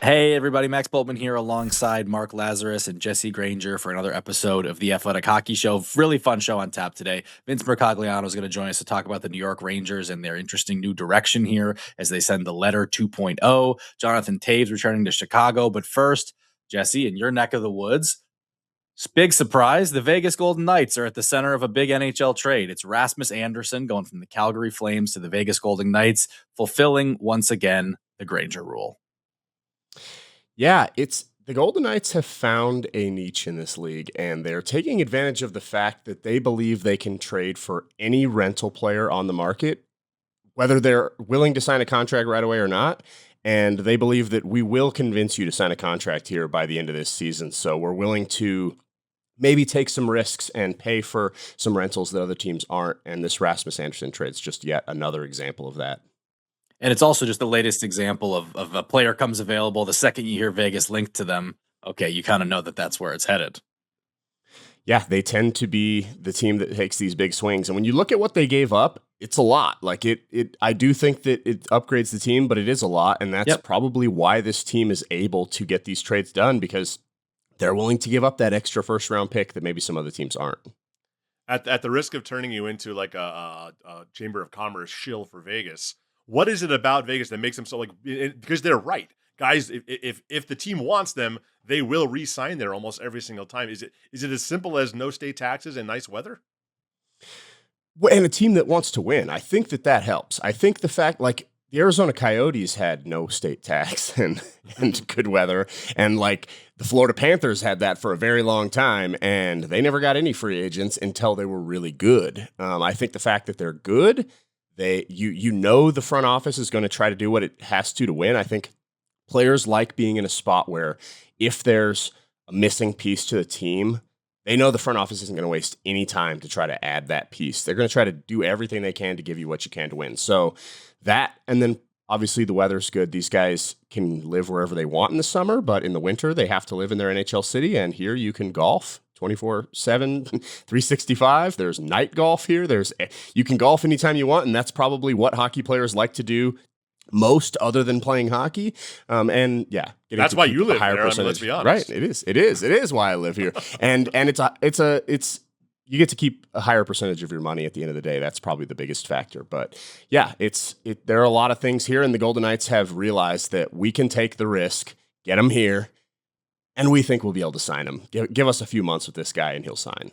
Hey everybody, Max Boltman here alongside Mark Lazarus and Jesse Granger for another episode of the Athletic Hockey Show. Really fun show on tap today. Vince Mercogliano is going to join us to talk about the New York Rangers and their interesting new direction here as they send the letter 2.0. Jonathan Toews returning to Chicago. But first, Jesse, in your neck of the woods, big surprise, the Vegas Golden Knights are at the center of a big NHL trade. It's Rasmus Andersson going from the Calgary Flames to the Vegas Golden Knights, fulfilling once again the Granger rule. Yeah, it's the Golden Knights have found a niche in this league, and they're taking advantage of the fact that they believe they can trade for any rental player on the market, whether they're willing to sign a contract right away or not. And they believe that we will convince you to sign a contract here by the end of this season. So we're willing to maybe take some risks and pay for some rentals that other teams aren't. And this Rasmus Andersson trade's just yet another example of that. And it's also just the latest example of a player comes available. The second you hear Vegas linked to them, okay, you kind of know that that's where it's headed. Yeah, they tend to be the team that takes these big swings. And when you look at what they gave up, it's a lot. Like I do think that it upgrades the team, but it is a lot. And that's probably why this team is able to get these trades done, because they're willing to give up that extra first round pick that maybe some other teams aren't. At the risk of turning you into like a Chamber of Commerce shill for Vegas, what is it about Vegas that makes them so because they're right, guys? If the team wants them, they will re-sign there almost every single time. Is it as simple as no state taxes and nice weather? Well, and a team that wants to win, I think that helps. I think the fact, like, the Arizona Coyotes had no state tax and good weather, and like the Florida Panthers had that for a very long time, and they never got any free agents until they were really good. I think the fact that they're good, the front office is going to try to do what it has to win. I think players like being in a spot where if there's a missing piece to the team, they know the front office isn't going to waste any time to try to add that piece. They're going to try to do everything they can to give you what you can to win. So that, and then obviously the weather's good. These guys can live wherever they want in the summer, but in the winter they have to live in their NHL city. And here you can golf 24/7, 365. There's night golf here. You can golf anytime you want, and that's probably what hockey players like to do most, other than playing hockey. And yeah, that's why you live there. I mean, let's be honest. Right? It is why I live here. And it's you get to keep a higher percentage of your money at the end of the day. That's probably the biggest factor. But yeah, there are a lot of things here, and the Golden Knights have realized that we can take the risk, get him here, and we think we'll be able to sign him. Give us a few months with this guy, and he'll sign.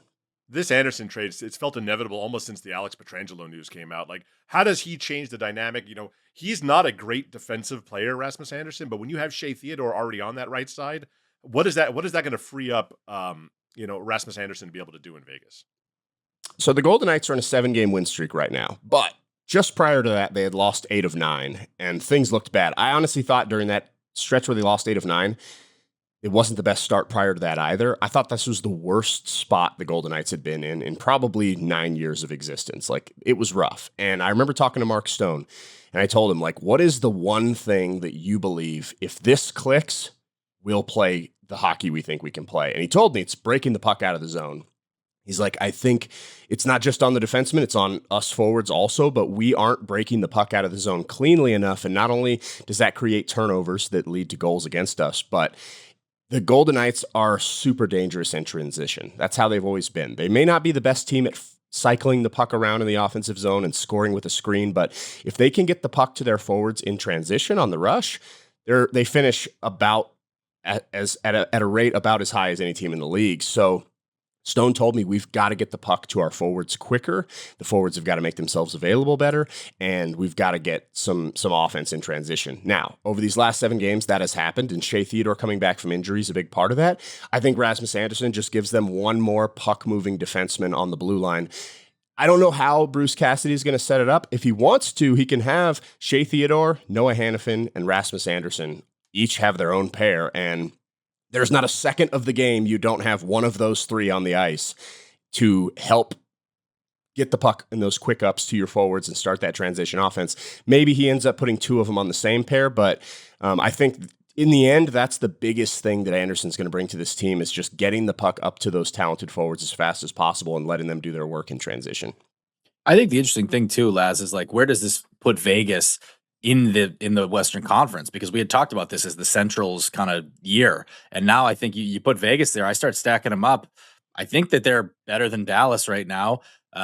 This Andersson trade, it's felt inevitable almost since the Alex Pietrangelo news came out. Like, how does he change the dynamic? You know, he's not a great defensive player, Rasmus Andersson, but when you have Shea Theodore already on that right side, what is that going to free up, Rasmus Andersson to be able to do in Vegas? So the Golden Knights are on a 7-game win streak right now, but just prior to that, they had lost 8 of 9, and things looked bad. I honestly thought during that stretch where they lost 8 of 9, it wasn't the best start prior to that either. I thought this was the worst spot the Golden Knights had been in probably 9 years of existence. Like, it was rough. And I remember talking to Mark Stone, and I told him, like, what is the one thing that you believe, if this clicks, we'll play the hockey we think we can play? And he told me it's breaking the puck out of the zone. He's like, I think it's not just on the defensemen, it's on us forwards also, but we aren't breaking the puck out of the zone cleanly enough. And not only does that create turnovers that lead to goals against us, but the Golden Knights are super dangerous in transition. That's how they've always been. They may not be the best team at cycling the puck around in the offensive zone and scoring with a screen, but if they can get the puck to their forwards in transition on the rush, they finish about at a rate about as high as any team in the league. So Stone told me we've got to get the puck to our forwards quicker. The forwards have got to make themselves available better, and we've got to get some offense in transition. Now, over these last 7 games, that has happened, and Shea Theodore coming back from injury is a big part of that. I think Rasmus Andersson just gives them one more puck-moving defenseman on the blue line. I don't know how Bruce Cassidy is going to set it up. If he wants to, he can have Shea Theodore, Noah Hanifin, and Rasmus Andersson each have their own pair, and there's not a second of the game you don't have one of those 3 on the ice to help get the puck in those quick ups to your forwards and start that transition offense. Maybe he ends up putting 2 of them on the same pair, but I think in the end, that's the biggest thing that Anderson's going to bring to this team is just getting the puck up to those talented forwards as fast as possible and letting them do their work in transition. I think the interesting thing too, Laz, is like, where does this put Vegas in the Western Conference, because we had talked about this as the Central's kind of year. And now I think you put Vegas there. I start stacking them up. I think that they're better than Dallas right now.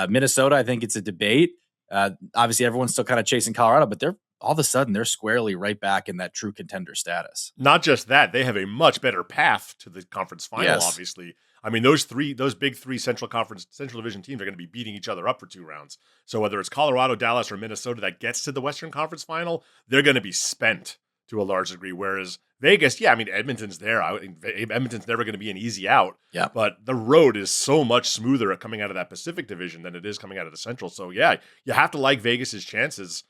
Minnesota, I think it's a debate. Obviously, everyone's still kind of chasing Colorado, but they're all of a sudden they're squarely right back in that true contender status. Not just that, they have a much better path to the conference final. Yes. Obviously, I mean those big three Central Division teams are going to be beating each other up for 2 rounds. So whether it's Colorado, Dallas, or Minnesota that gets to the Western Conference final, they're going to be spent to a large degree. Whereas Vegas, yeah, I mean Edmonton's there. Edmonton's never going to be an easy out. Yeah, but the road is so much smoother coming out of that Pacific Division than it is coming out of the Central. So yeah, you have to like Vegas's chances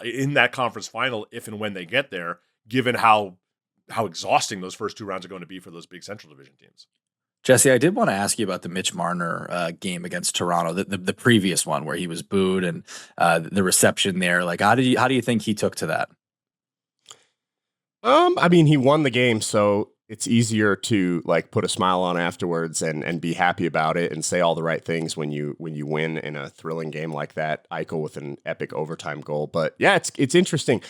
in that conference final if and when they get there, given how exhausting those first 2 rounds are going to be for those big Central Division teams. Jesse, I did want to ask you about the Mitch Marner game against Toronto, the previous one where he was booed, and the reception there. Like, how do you think he took to that? I mean, he won the game, so it's easier to like put a smile on afterwards and be happy about it and say all the right things when you win in a thrilling game like that. Eichel with an epic overtime goal. But yeah, it's interesting.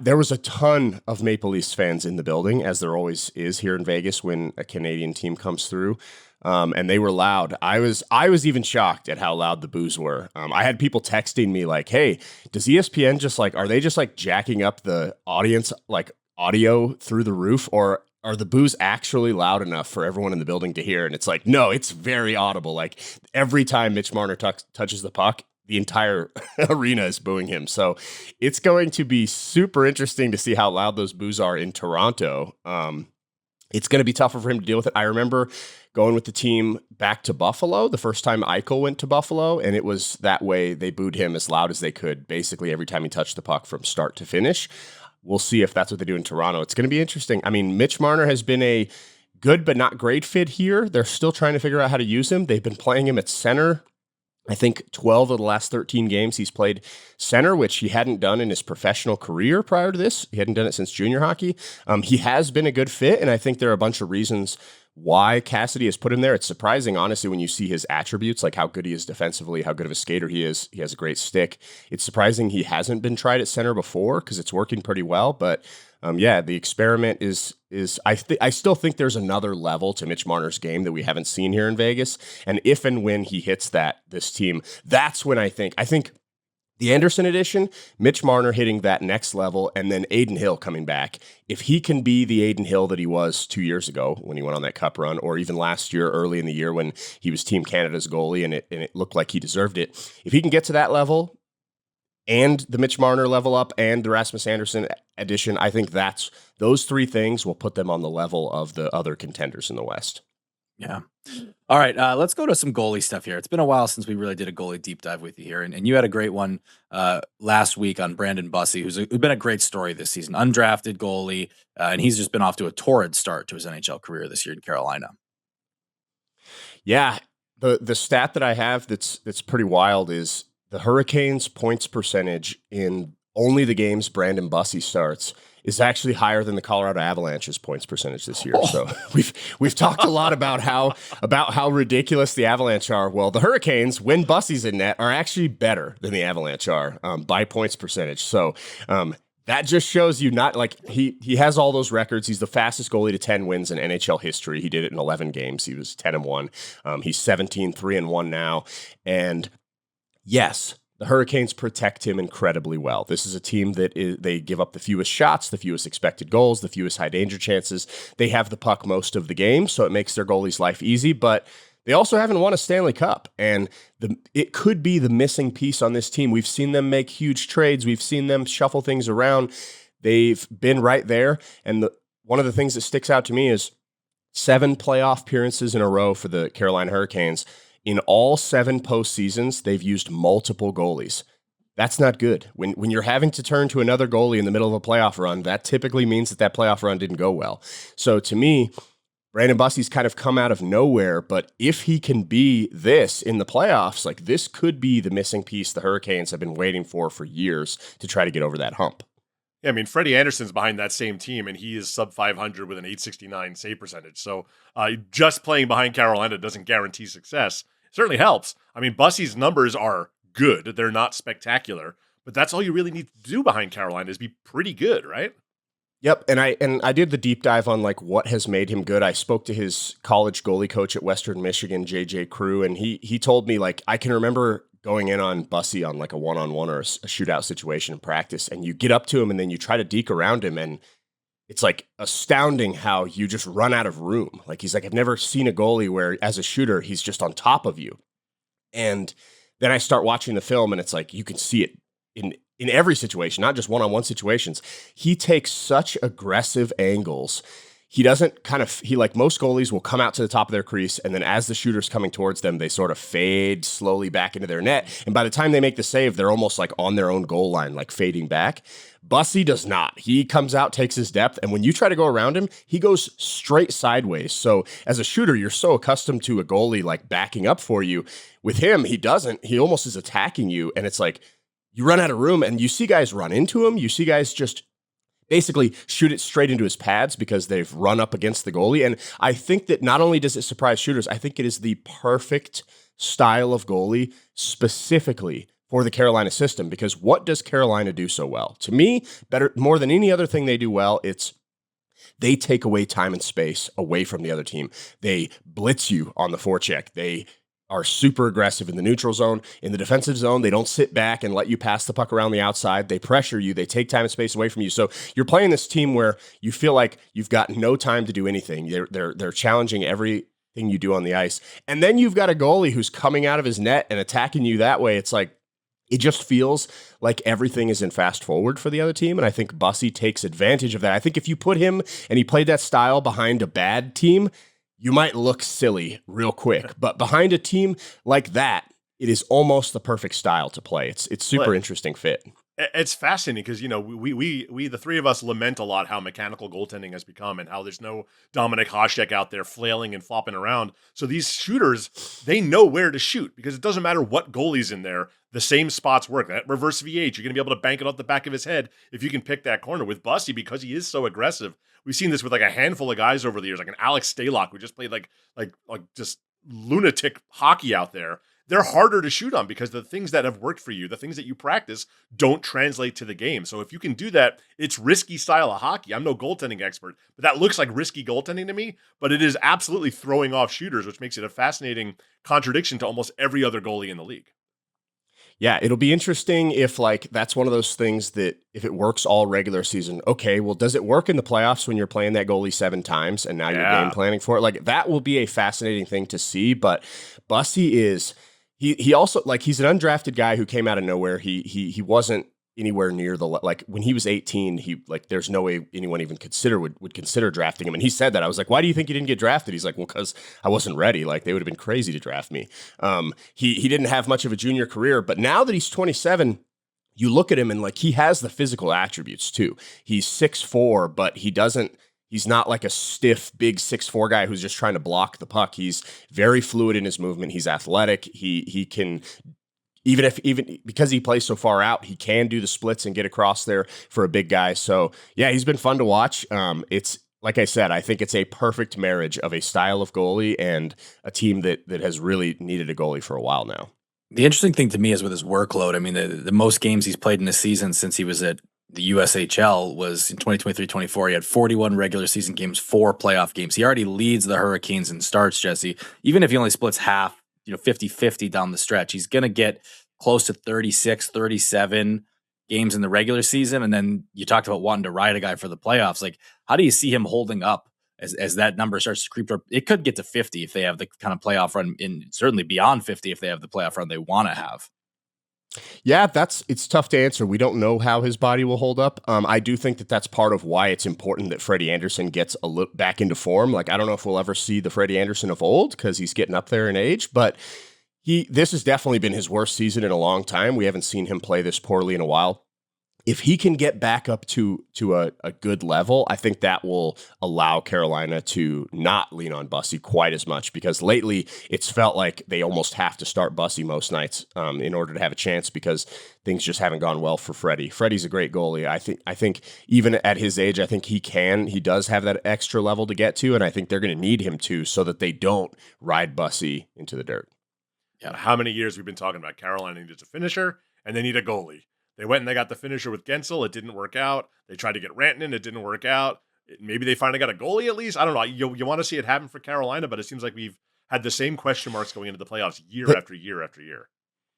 There was a ton of Maple Leafs fans in the building, as there always is here in Vegas when a Canadian team comes through. And they were loud. I was even shocked at how loud the boos were. I had people texting me like, "Hey, does ESPN are they just like jacking up the audience like audio through the roof, or are the boos actually loud enough for everyone in the building to hear?" And it's like, no, it's very audible. Like every time Mitch Marner touches the puck, the entire arena is booing him. So it's going to be super interesting to see how loud those boos are in Toronto. It's going to be tougher for him to deal with it. I remember going with the team back to Buffalo the first time Eichel went to Buffalo, and it was that way. They booed him as loud as they could, basically every time he touched the puck from start to finish. We'll see if that's what they do in Toronto. It's going to be interesting. I mean, Mitch Marner has been a good but not great fit here. They're still trying to figure out how to use him. They've been playing him at center. I think 12 of the last 13 games he's played center, which he hadn't done in his professional career prior to this. He hadn't done it since junior hockey. He has been a good fit, and I think there are a bunch of reasons why Cassidy has put him there. It's surprising, honestly, when you see his attributes, like how good he is defensively, how good of a skater he is. He has a great stick. It's surprising he hasn't been tried at center before because it's working pretty well. But yeah, the experiment is I still think there's another level to Mitch Marner's game that we haven't seen here in Vegas. And if and when he hits this team, that's when I think the Andersson edition, Mitch Marner hitting that next level, and then Adin Hill coming back. If he can be the Adin Hill that he was 2 years ago when he went on that cup run, or even last year, early in the year when he was Team Canada's goalie and it looked like he deserved it. If he can get to that level and the Mitch Marner level up and the Rasmus Andersson edition, I think those 3 things will put them on the level of the other contenders in the West. Yeah. All right. Let's go to some goalie stuff here. It's been a while since we really did a goalie deep dive with you here. And you had a great one last week on Brandon Bussi, who's been a great story this season. Undrafted goalie. And he's just been off to a torrid start to his NHL career this year in Carolina. Yeah. The stat that I have that's pretty wild is the Hurricanes' points percentage in only the games Brandon Bussi starts is actually higher than the Colorado Avalanche's points percentage this year. So we've talked a lot about how ridiculous the Avalanche are. Well, the Hurricanes, when Bussi's in net, are actually better than the Avalanche are by points percentage. So that just shows you not like he has all those records. He's the fastest goalie to 10 wins in NHL history. He did it in 11 games. He was 10-1. He's 17-3-1 now. And yes, the Hurricanes protect him incredibly well. This is a team that they give up the fewest shots, the fewest expected goals, the fewest high danger chances. They have the puck most of the game, so it makes their goalie's life easy, but they also haven't won a Stanley Cup, and it could be the missing piece on this team. We've seen them make huge trades. We've seen them shuffle things around. They've been right there, and one of the things that sticks out to me is 7 playoff appearances in a row for the Carolina Hurricanes. In all 7 postseasons, they've used multiple goalies. That's not good. When you're having to turn to another goalie in the middle of a playoff run, that typically means that playoff run didn't go well. So to me, Brandon Bussi's kind of come out of nowhere, but if he can be this in the playoffs, like this could be the missing piece the Hurricanes have been waiting for years to try to get over that hump. Yeah, I mean, Freddie Anderson's behind that same team, and he is sub 500 with an 869 save percentage. So just playing behind Carolina doesn't guarantee success. Certainly helps. I mean, Bussi's numbers are good. They're not spectacular, but that's all you really need to do behind Carolina is be pretty good, right? Yep, and I did the deep dive on like what has made him good. I spoke to his college goalie coach at Western Michigan, JJ Crew, and he told me like I can remember going in on Bussi on like a one-on-one or a shootout situation in practice, and you get up to him and then you try to deke around him, and it's like astounding how you just run out of room. Like he's like, I've never seen a goalie where as a shooter he's just on top of you. And then I start watching the film, and it's like you can see it in every situation, not just one-on-one situations. He takes such aggressive angles. He doesn't he like most goalies will come out to the top of their crease, and then as the shooter's coming towards them, they sort of fade slowly back into their net. And by the time they make the save, they're almost like on their own goal line, like fading back. Bussi does not. He comes out, takes his depth, and when you try to go around him, he goes straight sideways. So as a shooter, you're so accustomed to a goalie like backing up for you. With him, he doesn't. He almost is attacking you, and it's like you run out of room, and you see guys run into him. You see guys just basically shoot it straight into his pads because they've run up against the goalie. And I think that not only does it surprise shooters, I think it is the perfect style of goalie specifically for the Carolina system, because what does Carolina do so well? To me, better more than any other thing they do well, it's they take away time and space away from the other team. They blitz you on the forecheck. They are super aggressive in the neutral zone. In the defensive zone, they don't sit back and let you pass the puck around the outside. They pressure you. They take time and space away from you. So you're playing this team where you feel like you've got no time to do anything. They're challenging everything you do on the ice. And then you've got a goalie who's coming out of his net and attacking you that way. It's like, it just feels like everything is in fast forward for the other team, and I think Bussi takes advantage of that. I think if you put him and he played that style behind a bad team, you might look silly real quick. But behind a team like that, it is almost the perfect style to play. It's super interesting fit. It's fascinating because, you know, we the three of us lament a lot how mechanical goaltending has become and how there's no Dominic Hasek out there flailing and flopping around. So these shooters, they know where to shoot because it doesn't matter what goalie's in there. The same spots work. That reverse VH, you're going to be able to bank it off the back of his head if you can pick that corner. With Bussi, because he is so aggressive, we've seen this with like a handful of guys over the years, like an Alex Stalock who just played like just lunatic hockey out there. They're harder to shoot on because the things that have worked for you, the things that you practice, don't translate to the game. So if you can do that, it's risky style of hockey. I'm no goaltending expert, but that looks like risky goaltending to me, but it is absolutely throwing off shooters, which makes it a fascinating contradiction to almost every other goalie in the league. Yeah, it'll be interesting if like that's one of those things that if it works all regular season, okay, well, does it work in the playoffs when you're playing that goalie 7 times and now you're game planning for it? Like that will be a fascinating thing to see, but Bussi is... He also like he's an undrafted guy who came out of nowhere. He wasn't anywhere near the like when he was 18. He like there's no way anyone even would consider drafting him. And he said that. I was like, why do you think he didn't get drafted? He's like, well, because I wasn't ready. Like they would have been crazy to draft me. He didn't have much of a junior career, but now that he's 27. You look at him and like he has the physical attributes too. He's 6'4", but he's not like a stiff, big 6'4" guy who's just trying to block the puck. He's very fluid in his movement. He's athletic. He can, even because he plays so far out, he can do the splits and get across there for a big guy. So yeah, he's been fun to watch. It's like I said, I think it's a perfect marriage of a style of goalie and a team that has really needed a goalie for a while now. The interesting thing to me is with his workload. I mean, the most games he's played in a season since he was at the USHL was in 2023-24. He had 41 regular season games, 4 playoff games. He already leads the Hurricanes in starts, Jesse. Even if he only splits half, 50-50 down the stretch, he's going to get close to 36, 37 games in the regular season. And then you talked about wanting to ride a guy for the playoffs. Like, how do you see him holding up as that number starts to creep up? It could get to 50 if they have the kind of playoff run, and certainly beyond 50 if they have the playoff run they want to have. Yeah, it's tough to answer. We don't know how his body will hold up. I do think that that's part of why it's important that Freddie Anderson gets a look back into form. Like, I don't know if we'll ever see the Freddie Anderson of old because he's getting up there in age, but this has definitely been his worst season in a long time. We haven't seen him play this poorly in a while. If he can get back up to a good level, I think that will allow Carolina to not lean on Bussi quite as much, because lately it's felt like they almost have to start Bussi most nights in order to have a chance, because things just haven't gone well for Freddie. Freddie's a great goalie. I think even at his age, I think he does have that extra level to get to, and I think they're going to need him to so that they don't ride Bussi into the dirt. Yeah, how many years we've been talking about Carolina needs a finisher and they need a goalie. They went and they got the finisher with Gensel. It didn't work out. They tried to get Rantanen. It didn't work out. Maybe they finally got a goalie at least. I don't know. You want to see it happen for Carolina, but it seems like we've had the same question marks going into the playoffs year after year after year.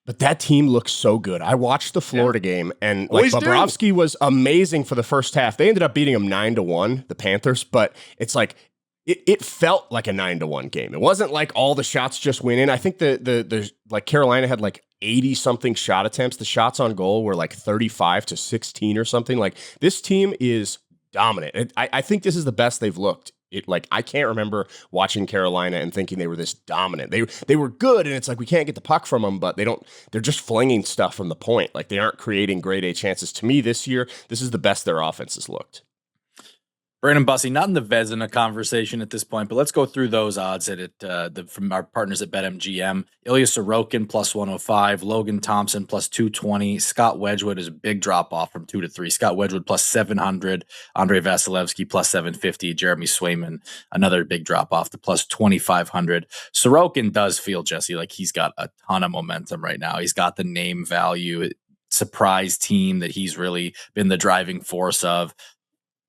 But that team looks so good. I watched the Florida game, and like Bobrovsky was amazing for the first half. They ended up beating them 9-1, the Panthers, but it's like it felt like a 9-1 game. It wasn't like all the shots just went in. I think the like Carolina had like 80 something shot attempts. The shots on goal were like 35-16 or something. Like this team is dominant. I think this is the best they've looked. I can't remember watching Carolina and thinking they were this dominant. They were good, and it's like we can't get the puck from them, but they're just flinging stuff from the point. Like they aren't creating grade A chances. To me, this year, this is the best their offense has looked. Brandon Bussi, not in the Vezina conversation at this point, but let's go through those odds from our partners at BetMGM. Ilya Sorokin plus 105, Logan Thompson plus 220, Scott Wedgwood is a big drop off from 2 to 3. Scott Wedgwood plus 700, Andrei Vasilevsky plus 750, Jeremy Swayman another big drop off to plus 2,500. Sorokin does feel, Jesse, like he's got a ton of momentum right now. He's got the name value, surprise team that he's really been the driving force of.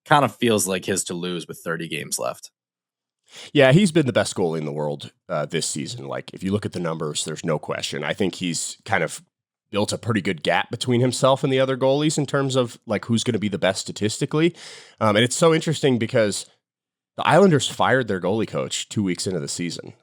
Kind of feels like his to lose with 30 games left. Yeah, he's been the best goalie in the world this season. Like, if you look at the numbers, there's no question. I think he's kind of built a pretty good gap between himself and the other goalies in terms of like who's going to be the best statistically. And it's so interesting because the Islanders fired their goalie coach 2 weeks into the season.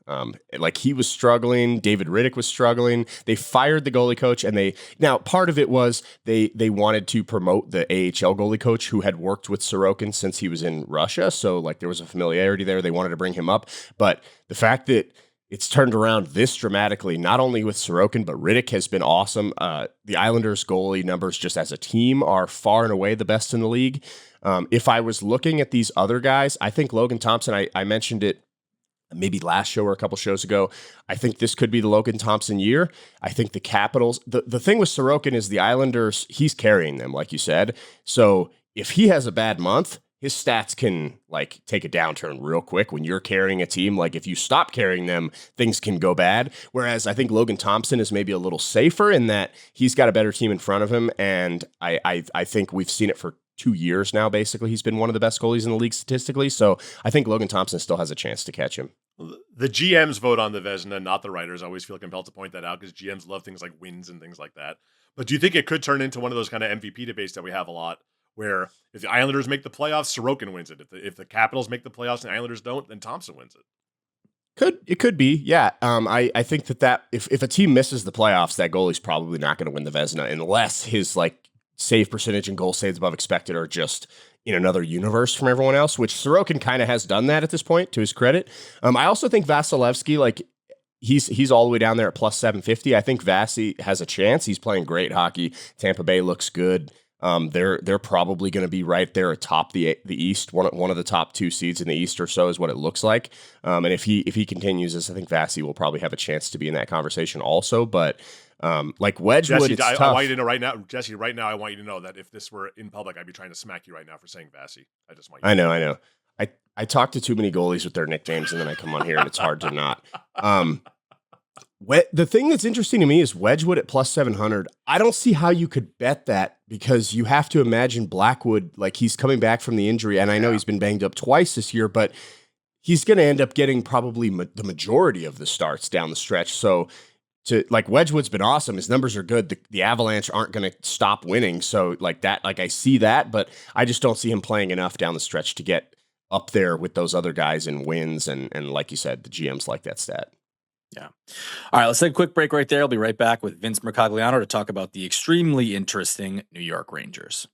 Like he was struggling. David Riddick was struggling. They fired the goalie coach, and now part of it was they wanted to promote the AHL goalie coach who had worked with Sorokin since he was in Russia. So like there was a familiarity there. They wanted to bring him up. But the fact that it's turned around this dramatically, not only with Sorokin, but Riddick has been awesome. The Islanders goalie numbers just as a team are far and away the best in the league. If I was looking at these other guys, I think Logan Thompson, I mentioned it maybe last show or a couple shows ago. I think this could be the Logan Thompson year. I think the Capitals, the thing with Sorokin is the Islanders, he's carrying them, like you said. So if he has a bad month, his stats can like take a downturn real quick when you're carrying a team. Like if you stop carrying them, things can go bad. Whereas I think Logan Thompson is maybe a little safer in that he's got a better team in front of him. And I think we've seen it for 2 years now, basically. He's been one of the best goalies in the league statistically. So I think Logan Thompson still has a chance to catch him. The GMs vote on the Vezina, not the writers. I always feel compelled to point that out because GMs love things like wins and things like that. But do you think it could turn into one of those kind of MVP debates that we have a lot, where if the Islanders make the playoffs, Sorokin wins it. If the Capitals make the playoffs and the Islanders don't, then Thompson wins it. It could be, yeah. I think that if a team misses the playoffs, that goalie's probably not going to win the Vezina unless his like save percentage and goal saves above expected are just in another universe from everyone else, which Sorokin kind of has done that at this point, to his credit. I also think Vasilevsky, like he's all the way down there at plus 750. I think Vasi has a chance. He's playing great hockey. Tampa Bay looks good. They're probably going to be right there atop the East. One of the top 2 seeds in the East or so is what it looks like. And if he continues this, I think Vasi will probably have a chance to be in that conversation also. But like Wedgwood, Jesse, it's I tough. want you to know right now, Jesse. Right now, I want you to know that if this were in public, I'd be trying to smack you right now for saying Vasi. I just want you. I know. I talk to too many goalies with their nicknames, and then I come on here, and it's hard to not. The thing that's interesting to me is Wedgwood at plus 700. I don't see how you could bet that because you have to imagine Blackwood, like he's coming back from the injury, and I know he's been banged up twice this year, but he's going to end up getting probably the majority of the starts down the stretch. So Wedgwood's been awesome. His numbers are good. The Avalanche aren't going to stop winning. So like that, like I see that, but I just don't see him playing enough down the stretch to get up there with those other guys in wins. And like you said, the GMs like that stat. Yeah. All right, let's take a quick break right there. I'll be right back with Vince Mercogliano to talk about the extremely interesting New York Rangers.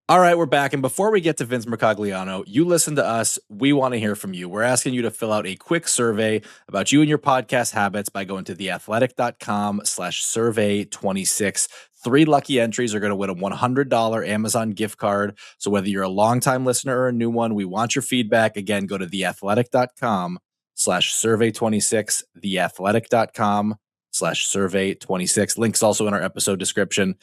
All right, we're back. And before we get to Vince Mercogliano, you listen to us. We want to hear from you. We're asking you to fill out a quick survey about you and your podcast habits by going to theathletic.com/survey26. 3 lucky entries are going to win a $100 Amazon gift card. So whether you're a longtime listener or a new one, we want your feedback. Again, go to theathletic.com/survey26, theathletic.com/survey26. Links also in our episode description.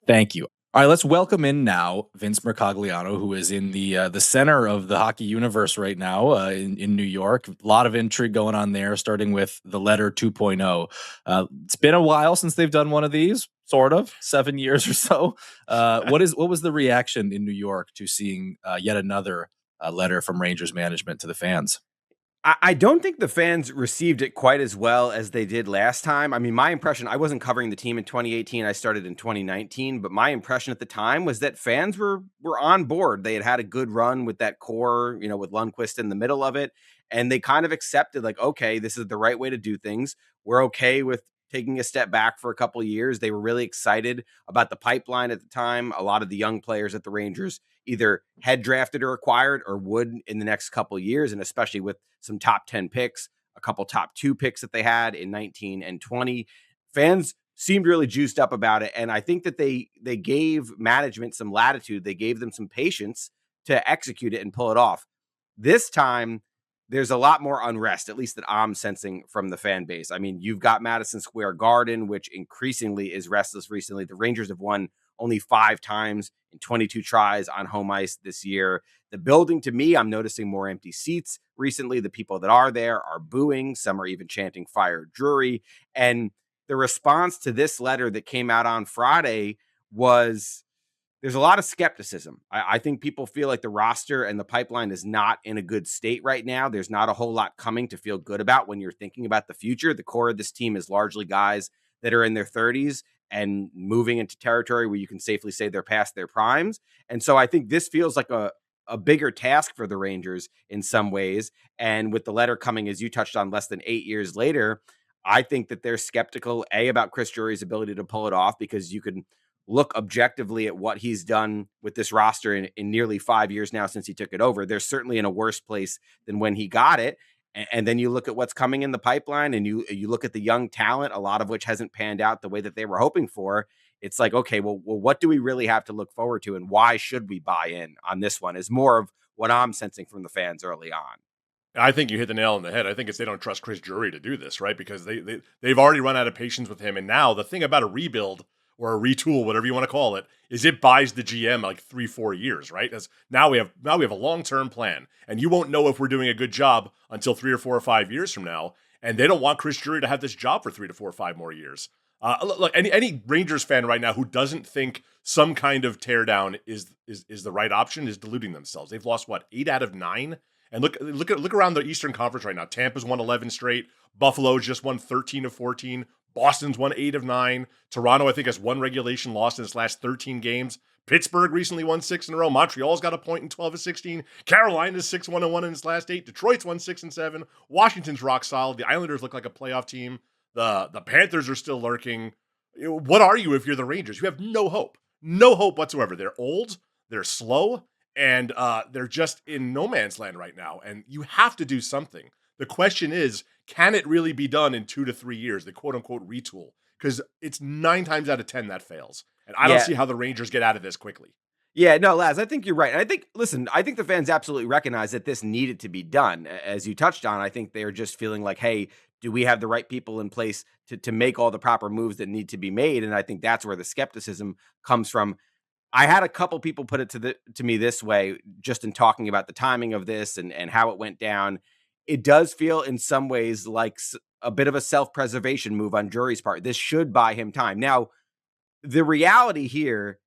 Thank you. All right, let's welcome in now Vince Mercogliano, who is in the center of the hockey universe right now in New York. A lot of intrigue going on there, starting with the letter 2.0. It's been a while since they've done one of these, sort of 7 years or so. What was the reaction in New York to seeing yet another letter from Rangers management to the fans? I don't think the fans received it quite as well as they did last time. I mean, my impression, I wasn't covering the team in 2018. I started in 2019, but my impression at the time was that fans were on board. They had a good run with that core, with Lundqvist in the middle of it, and they kind of accepted like, okay, this is the right way to do things. We're okay with taking a step back for a couple of years. They were really excited about the pipeline at the time. A lot of the young players at the Rangers either had drafted or acquired or would in the next couple of years, and especially with some top 10 picks, a couple top 2 picks that they had in 19 and 20. Fans seemed really juiced up about it, and I think that they gave management some latitude. They gave them some patience to execute it and pull it off. This time, there's a lot more unrest, at least that I'm sensing from the fan base. I mean, you've got Madison Square Garden, which increasingly is restless recently. The Rangers have won only 5 times in 22 tries on home ice this year. The building, to me, I'm noticing more empty seats recently. The people that are there are booing. Some are even chanting "Fire Drury." And the response to this letter that came out on Friday was there's a lot of skepticism. I think people feel like the roster and the pipeline is not in a good state right now. There's not a whole lot coming to feel good about when you're thinking about the future. The core of this team is largely guys that are in their 30s and moving into territory where you can safely say they're past their primes. And so I think this feels like a bigger task for the Rangers in some ways. And with the letter coming, as you touched on, less than 8 years later, I think that they're skeptical, about Chris Drury's ability to pull it off, because you can look objectively at what he's done with this roster in nearly 5 years now since he took it over. They're certainly in a worse place than when he got it. And then you look at what's coming in the pipeline, and you look at the young talent, a lot of which hasn't panned out the way that they were hoping for. It's like, okay, well, what do we really have to look forward to, and why should we buy in on this one? Is more of what I'm sensing from the fans early on. I think you hit the nail on the head. I think it's they don't trust Chris Drury to do this, right? Because they've already run out of patience with him. And now the thing about a rebuild or a retool, whatever you want to call it, is it buys the GM like 3-4 years, right? As now we have a long-term plan, and you won't know if we're doing a good job until 3 or 4 or 5 years from now. And they don't want Chris Drury to have this job for 3 to 4 or 5 more years. Look, any Rangers fan right now who doesn't think some kind of teardown is the right option is deluding themselves. They've lost 8 out of 9. And look around the Eastern Conference right now. Tampa's won 11 straight. Buffalo's just won 13 of 14. Boston's won 8 of 9. Toronto, I think, has 1 regulation loss in its last 13 games. Pittsburgh recently won 6 in a row. Montreal's got a point in 12 of 16. Carolina's 6-1-1 in its last 8. Detroit's won 6 and 7. Washington's rock solid. The Islanders look like a playoff team. The Panthers are still lurking. What are you if you're the Rangers? You have no hope. No hope whatsoever. They're old. They're slow. And they're just in no man's land right now. And you have to do something. The question is, can it really be done in 2 to 3 years, the quote-unquote retool? Because it's 9 times out of 10 that fails. And I don't see how the Rangers get out of this quickly. Yeah, no, Laz, I think you're right. And I think the fans absolutely recognize that this needed to be done. As you touched on, I think they're just feeling like, hey, do we have the right people in place to make all the proper moves that need to be made? And I think that's where the skepticism comes from. I had a couple people put it to me this way, just in talking about the timing of this and how it went down. It does feel in some ways like a bit of a self-preservation move on Drury's part. This should buy him time. Now, the reality here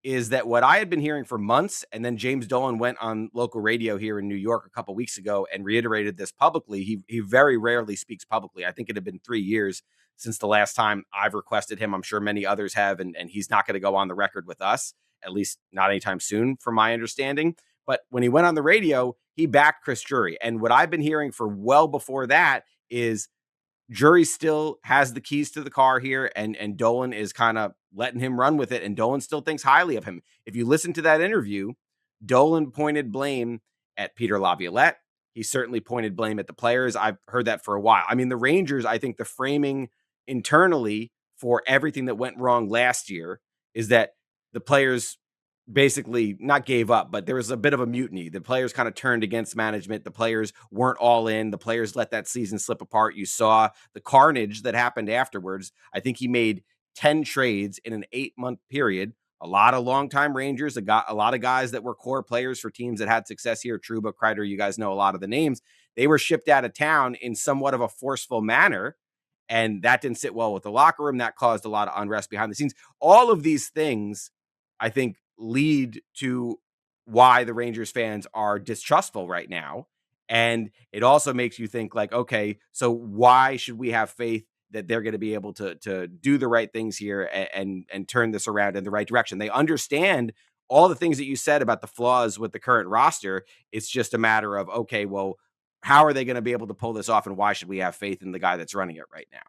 is that what I had been hearing for months, and then James Dolan went on local radio here in New York a couple weeks ago and reiterated this publicly. He very rarely speaks publicly. I think it had been 3 years since the last time I've requested him. I'm sure many others have, and he's not going to go on the record with us, at least not anytime soon, from my understanding. But when he went on the radio, he backed Chris Drury. And what I've been hearing for well before that is Drury still has the keys to the car here, and Dolan is kind of letting him run with it, and Dolan still thinks highly of him. If you listen to that interview, Dolan pointed blame at Peter Laviolette. He certainly pointed blame at the players. I've heard that for a while. I mean, the Rangers, I think the framing internally for everything that went wrong last year is that the players basically not gave up, but there was a bit of a mutiny. The players kind of turned against management. The players weren't all in. The players let that season slip apart. You saw the carnage that happened afterwards. I think he made 10 trades in an 8-month period, a lot of longtime Rangers, a lot of guys that were core players for teams that had success here. Trouba, Kreider, you guys know a lot of the names. They were shipped out of town in somewhat of a forceful manner, and that didn't sit well with the locker room. That caused a lot of unrest behind the scenes. All of these things, I think, lead to why the Rangers fans are distrustful right now. And it also makes you think like, okay, so why should we have faith that they're going to be able to do the right things here and turn this around in the right direction? They understand all the things that you said about the flaws with the current roster. It's just a matter of, okay, well, how are they going to be able to pull this off, and why should we have faith in the guy that's running it right now?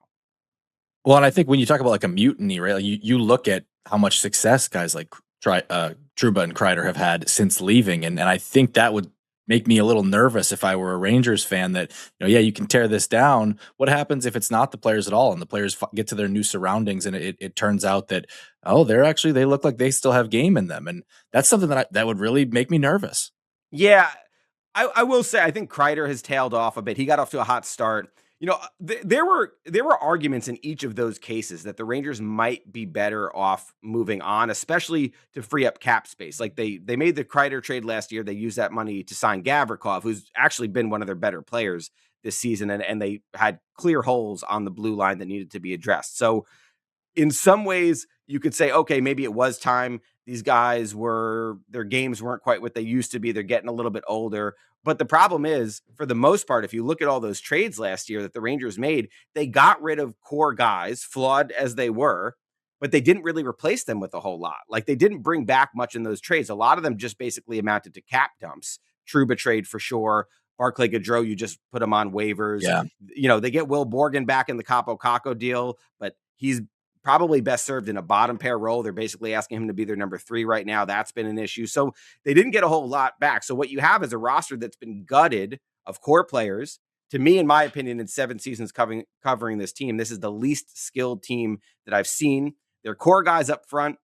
Well, and I think when you talk about like a mutiny, right? Like you look at how much success guys like Trouba and Kreider have had since leaving, and I think that would make me a little nervous if I were a Rangers fan. That yeah, you can tear this down. What happens if it's not the players at all, and the players get to their new surroundings, and it turns out that they look like they still have game in them, and that's something that would really make me nervous. Yeah, I will say I think Kreider has tailed off a bit. He got off to a hot start. There were arguments in each of those cases that the Rangers might be better off moving on, especially to free up cap space. Like they made the Kreider trade last year. They used that money to sign Gavrikov, who's actually been one of their better players this season, and they had clear holes on the blue line that needed to be addressed. So in some ways, you could say, okay, maybe it was time. These guys their games weren't quite what they used to be. They're getting a little bit older. But the problem is, for the most part, if you look at all those trades last year that the Rangers made, they got rid of core guys, flawed as they were, but they didn't really replace them with a whole lot. Like they didn't bring back much in those trades. A lot of them just basically amounted to cap dumps. Trouba trade for sure. Barclay Gaudreau, you just put him on waivers. Yeah. They get Will Borgen back in the Capo Caco deal, but he's probably best served in a bottom pair role. They're basically asking him to be their number 3 right now. That's been an issue. So they didn't get a whole lot back. So what you have is a roster that's been gutted of core players. To me, in my opinion, in 7 seasons covering this team, this is the least skilled team that I've seen. Their core guys up front,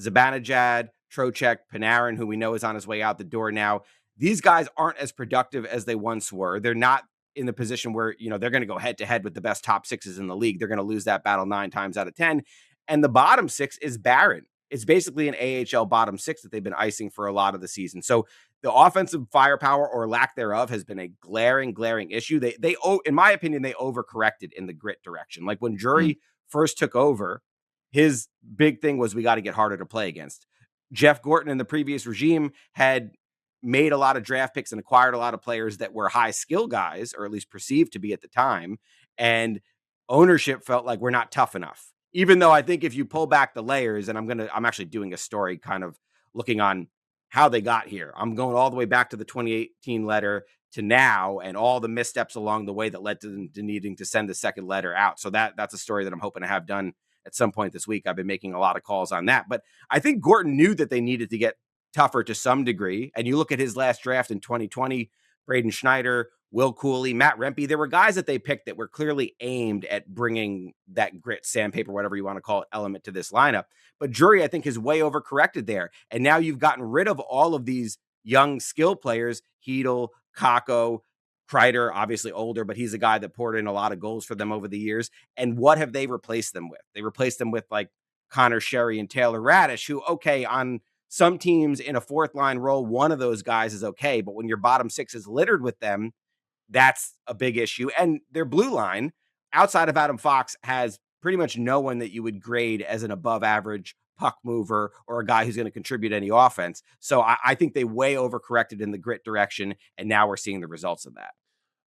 Zibanejad, Trocheck, Panarin, who we know is on his way out the door now. These guys aren't as productive as they once were. They're not in the position where, they're going to go head to head with the best top 6s in the league. They're going to lose that battle 9 times out of 10. And the bottom 6 is barren. It's basically an AHL bottom 6 that they've been icing for a lot of the season. So the offensive firepower or lack thereof has been a glaring issue. They in my opinion, they overcorrected in the grit direction. Like when Drury first took over, his big thing was we got to get harder to play against. Jeff Gorton in the previous regime had made a lot of draft picks and acquired a lot of players that were high skill guys, or at least perceived to be at the time. And ownership felt like we're not tough enough. Even though I think if you pull back the layers, and I'm actually doing a story kind of looking on how they got here. I'm going all the way back to the 2018 letter to now and all the missteps along the way that led to them to needing to send the second letter out. So that's a story that I'm hoping to have done at some point this week. I've been making a lot of calls on that. But I think Gorton knew that they needed to get tougher to some degree. And you look at his last draft in 2020, Braden Schneider, Will Cooley, Matt Rempe, there were guys that they picked that were clearly aimed at bringing that grit, sandpaper, whatever you want to call it, element to this lineup. But Drury, I think, has way overcorrected there. And now you've gotten rid of all of these young skill players, Hedel, Kakko, Kreider, obviously older, but he's a guy that poured in a lot of goals for them over the years. And what have they replaced them with? They replaced them with like Connor Sherry and Taylor Radish, who, okay, on some teams in a 4th line role, one of those guys is okay. But when your bottom 6 is littered with them, that's a big issue. And their blue line, outside of Adam Fox, has pretty much no one that you would grade as an above average puck mover or a guy who's going to contribute any offense. So I think they way overcorrected in the grit direction. And now we're seeing the results of that.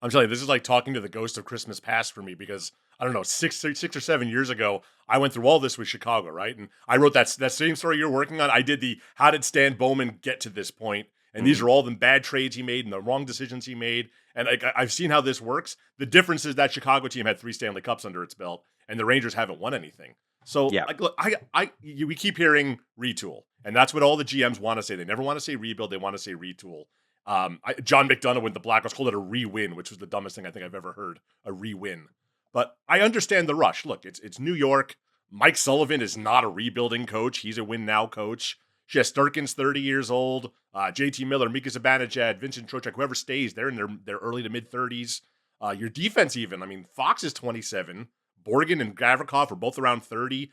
I'm telling you, this is like talking to the ghost of Christmas past for me because I don't know, 6 or 7 years ago, I went through all this with Chicago, right? And I wrote that same story you're working on. I did the how did Stan Bowman get to this point? And these are all the bad trades he made and the wrong decisions he made. And I've seen how this works. The difference is that Chicago team had 3 Stanley Cups under its belt, and the Rangers haven't won anything. So yeah. We keep hearing retool, and that's what all the GMs want to say. They never want to say rebuild; they want to say retool. John McDonough with the Blackhawks called it a re-win, which was the dumbest thing I think I've ever heard. A re-win, but I understand the rush. Look, it's New York. Mike Sullivan is not a rebuilding coach; he's a win now coach. Shesterkin's 30 years old. JT Miller, Mika Zibanejad, Vincent Trocheck, whoever stays, they're in their early to mid 30s. Your defense, even. I mean, Fox is 27. Borgen and Gavrikov are both around 30.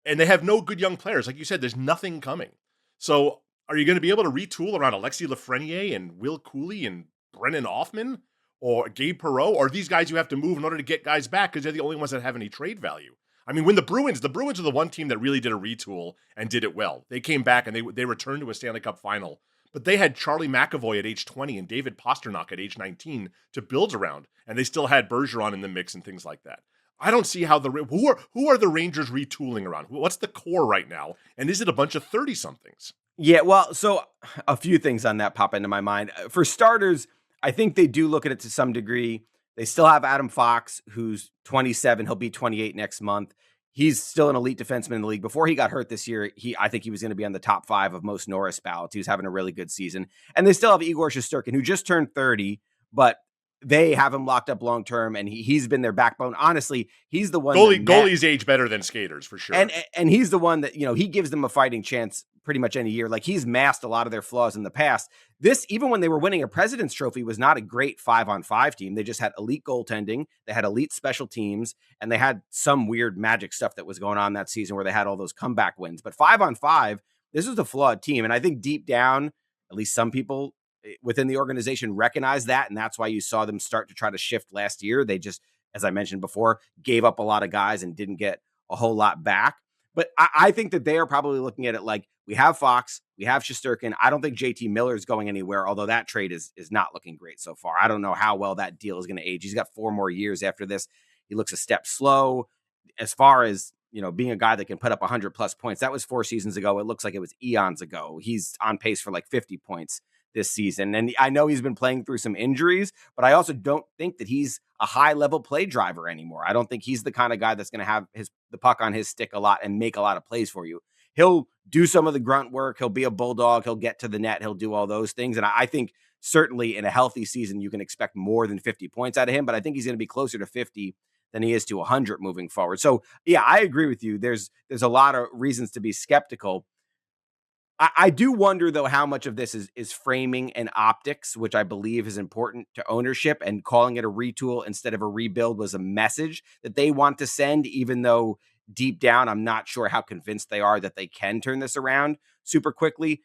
And they have no good young players. Like you said, there's nothing coming. So are you going to be able to retool around Alexis Lafreniere and Will Cooley and Brennan Othman or Gabe Perreault? Or are these guys you have to move in order to get guys back because they're the only ones that have any trade value? I mean, when the Bruins are the one team that really did a retool and did it well. They came back and they returned to a Stanley Cup final. But they had Charlie McAvoy at age 20 and David Pastrnak at age 19 to build around. And they still had Bergeron in the mix and things like that. I don't see how who are the Rangers retooling around? What's the core right now? And is it a bunch of 30-somethings? Yeah, well, so a few things on that pop into my mind. For starters, I think they do look at it to some degree. They still have Adam Fox, who's 27. He'll be 28 next month. He's still an elite defenseman in the league. Before he got hurt this year, I think he was going to be on the top 5 of most Norris ballots. He was having a really good season. And they still have Igor Shesterkin, who just turned 30, but they have him locked up long term, and he's been their backbone. Honestly, he's the one. Goalies age better than skaters for sure. And he's the one that, he gives them a fighting chance pretty much any year. Like, he's masked a lot of their flaws in the past. This, even when they were winning a President's Trophy, was not a great 5-on-5 team. They just had elite goaltending, they had elite special teams, and they had some weird magic stuff that was going on that season where they had all those comeback wins. But 5-on-5, this was a flawed team. And I think deep down, at least some people within the organization recognize that, and that's why you saw them start to try to shift last year. They just, as I mentioned before, gave up a lot of guys and didn't get a whole lot back. But I think that they are probably looking at it like, we have Fox, we have Shesterkin. I don't think JT Miller is going anywhere, although that trade is not looking great so far. I don't know how well that deal is going to age. He's got 4 more years after this. He looks a step slow. As far as, being a guy that can put up 100+ points, that was 4 seasons ago. It looks like it was eons ago. He's on pace for like 50 points this season. And I know he's been playing through some injuries, but I also don't think that he's a high-level play driver anymore. I don't think he's the kind of guy that's going to have the puck on his stick a lot and make a lot of plays for you. He'll do some of the grunt work. He'll be a bulldog. He'll get to the net. He'll do all those things. And I think certainly in a healthy season, you can expect more than 50 points out of him, but I think he's going to be closer to 50 than he is to 100 moving forward. So yeah, I agree with you. There's a lot of reasons to be skeptical. I do wonder, though, how much of this is framing and optics, which I believe is important to ownership, and calling it a retool instead of a rebuild was a message that they want to send, even though deep down, I'm not sure how convinced they are that they can turn this around super quickly.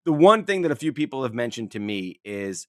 The one thing that a few people have mentioned to me is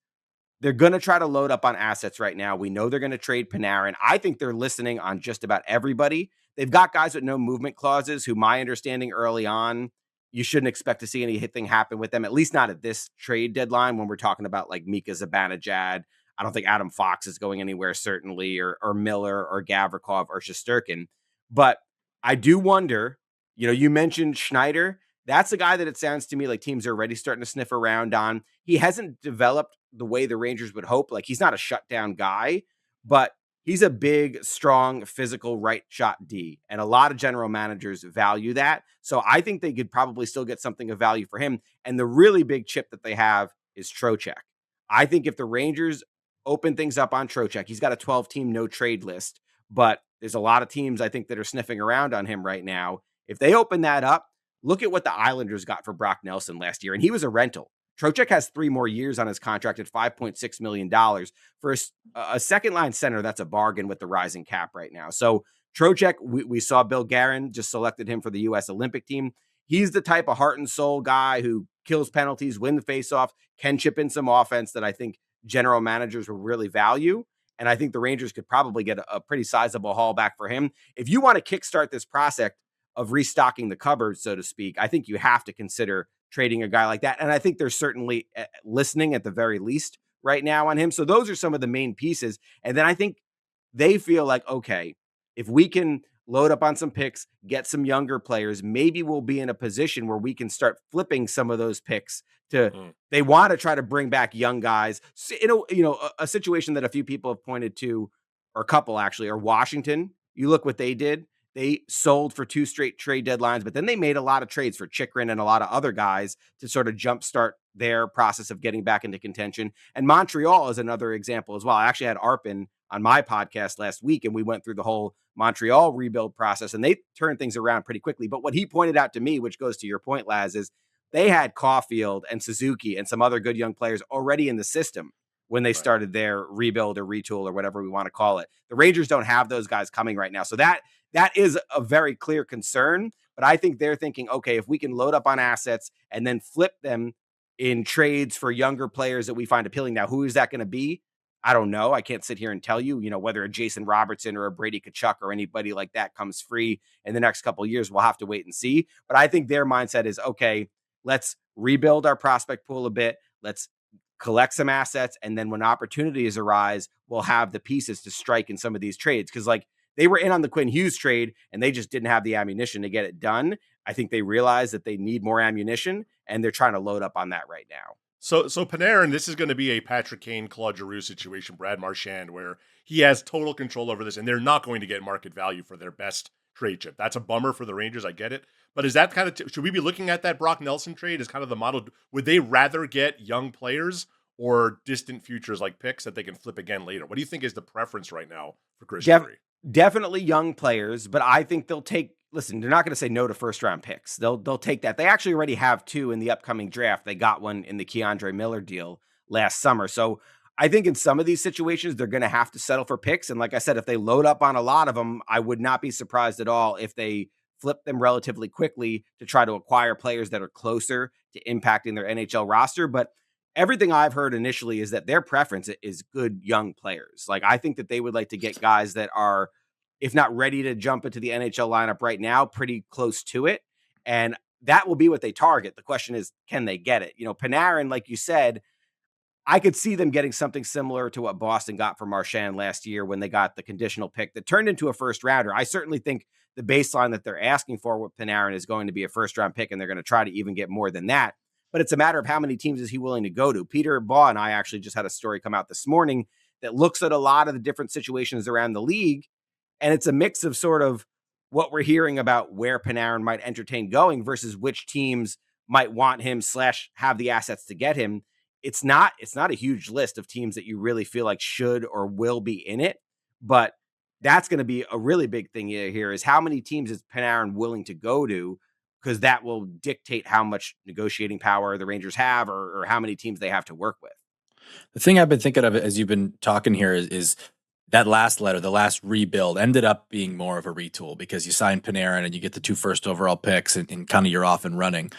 they're going to try to load up on assets right now. We know they're going to trade Panarin. I think they're listening on just about everybody. They've got guys with no movement clauses who, my understanding early on, you shouldn't expect to see anything happen with them, at least not at this trade deadline when we're talking about like Mika Zibanejad. I don't think Adam Fox is going anywhere, certainly, or Miller or Gavrikov or Shesterkin. But I do wonder, you mentioned Schneider. That's a guy that it sounds to me like teams are already starting to sniff around on. He hasn't developed the way the Rangers would hope. Like, he's not a shutdown guy, but he's a big, strong, physical right shot D. And a lot of general managers value that. So I think they could probably still get something of value for him. And the really big chip that they have is Trocheck. I think if the Rangers open things up on Trocheck, he's got a 12-team no trade list, but there's a lot of teams I think that are sniffing around on him right now. If they open that up, look at what the Islanders got for Brock Nelson last year. And he was a rental. Trocheck has 3 more years on his contract at $5.6 million. For a second-line center, that's a bargain with the rising cap right now. So Trocheck, we saw Bill Guerin just selected him for the U.S. Olympic team. He's the type of heart and soul guy who kills penalties, win the faceoff, can chip in some offense that I think general managers will really value. And I think the Rangers could probably get a pretty sizable haul back for him. If you want to kickstart this process of restocking the cupboard, so to speak, I think you have to consider trading a guy like that. And I think they're certainly listening at the very least right now on him. So those are some of the main pieces. And then I think they feel like, okay, if we can load up on some picks, get some younger players, maybe we'll be in a position where we can start flipping some of those picks to, they want to try to bring back young guys. A situation that a few people have pointed to, or a couple actually, are Washington. You look what they did. They sold for 2 straight trade deadlines, but then they made a lot of trades for Chychrun and a lot of other guys to sort of jumpstart their process of getting back into contention. And Montreal is another example as well. I actually had Arpin on my podcast last week, and we went through the whole Montreal rebuild process, and they turned things around pretty quickly. But what he pointed out to me, which goes to your point, Laz, is they had Caulfield and Suzuki and some other good young players already in the system when they started their rebuild or retool or whatever we want to call it. The Rangers don't have those guys coming right now. So that is a very clear concern. But I think they're thinking, okay, if we can load up on assets and then flip them in trades for younger players that we find appealing. Now, who is that going to be? I don't know. I can't sit here and tell you, whether a Jason Robertson or a Brady Tkachuk or anybody like that comes free in the next couple of years. We'll have to wait and see. But I think their mindset is, okay, let's rebuild our prospect pool a bit. Let's collect some assets. And then when opportunities arise, we'll have the pieces to strike in some of these trades. Because like they were in on the Quinn Hughes trade and they just didn't have the ammunition to get it done. I think they realize that they need more ammunition and they're trying to load up on that right now. So Panarin, this is going to be a Patrick Kane, Claude Giroux situation, Brad Marchand, where he has total control over this, and they're not going to get market value for their best trade chip. That's a bummer for the Rangers. I get it. But is that kind of, should we be looking at that Brock Nelson trade as kind of the model? Would they rather get young players or distant futures like picks that they can flip again later? What do you think is the preference right now for Chris Drury? Definitely young players, but I think they'll take, listen, they're not going to say no to first round picks. They'll take that. They actually already have 2 in the upcoming draft. They got one in the Keandre Miller deal last summer. So I think in some of these situations, they're going to have to settle for picks. And like I said, if they load up on a lot of them, I would not be surprised at all if they flip them relatively quickly to try to acquire players that are closer to impacting their NHL roster. But everything I've heard initially is that their preference is good young players. Like, I think that they would like to get guys that are, if not ready to jump into the NHL lineup right now, pretty close to it. And that will be what they target. The question is, can they get it? Panarin, like you said, I could see them getting something similar to what Boston got for Marchand last year when they got the conditional pick that turned into a first rounder. I certainly think the baseline that they're asking for with Panarin is going to be a first round pick, and they're going to try to even get more than that. But it's a matter of how many teams is he willing to go to. Peter Baugh and I actually just had a story come out this morning that looks at a lot of the different situations around the league. And it's a mix of sort of what we're hearing about where Panarin might entertain going versus which teams might want him / have the assets to get him. It's not a huge list of teams that you really feel like should or will be in it. But that's going to be a really big thing here is how many teams is Panarin willing to go to, because that will dictate how much negotiating power the Rangers have or how many teams they have to work with. The thing I've been thinking of as you've been talking here is that last letter, the last rebuild, ended up being more of a retool because you sign Panarin and you get the 2 first overall picks and kind of you're off and running.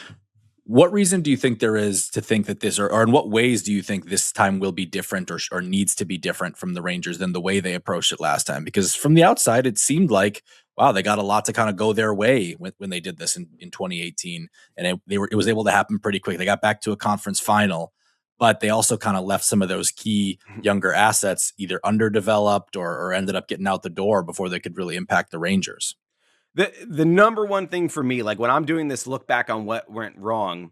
What reason do you think there is to think that this, or in what ways do you think this time will be different or needs to be different from the Rangers than the way they approached it last time? Because from the outside, it seemed like, wow, they got a lot to kind of go their way when they did this in 2018. And it was able to happen pretty quick. They got back to a conference final, but they also kind of left some of those key younger assets either underdeveloped or ended up getting out the door before they could really impact the Rangers. The number one thing for me, like when I'm doing this look back on what went wrong,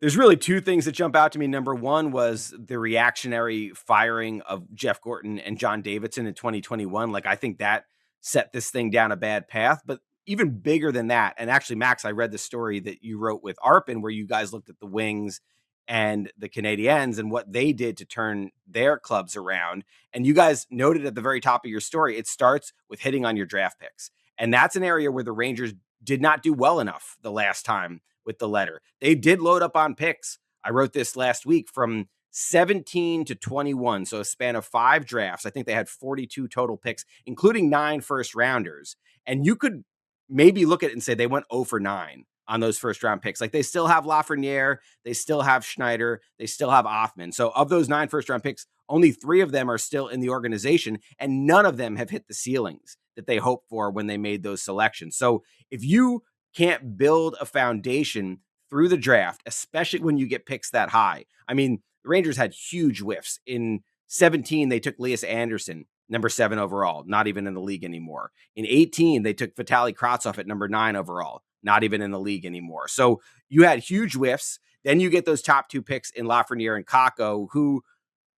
there's really 2 things that jump out to me. Number one was the reactionary firing of Jeff Gorton and John Davidson in 2021. Like, I think that set this thing down a bad path. But even bigger than that, and actually, Max, I read the story that you wrote with Arpin where you guys looked at the Wings and the Canadiens and what they did to turn their clubs around. And you guys noted at the very top of your story, it starts with hitting on your draft picks. And that's an area where the Rangers did not do well enough the last time with the letter. They did load up on picks. I wrote this last week from 17 to 21. So a span of 5 drafts. I think they had 42 total picks, including 9 first rounders. And you could maybe look at it and say they went 0 for 9 on those first round picks. Like, they still have Lafreniere, they still have Schneider, they still have Offman. So of those 9 first round picks, only 3 of them are still in the organization, and none of them have hit the ceilings that they hoped for when they made those selections. So if you can't build a foundation through the draft, especially when you get picks that high. I mean, the Rangers had huge whiffs. In 17, they took Lias Andersson, number 7 overall, not even in the league anymore. In 18, they took Vitaly Kravtsov at number 9 overall, not even in the league anymore. So you had huge whiffs. Then you get those top 2 picks in Lafreniere and Kakko, who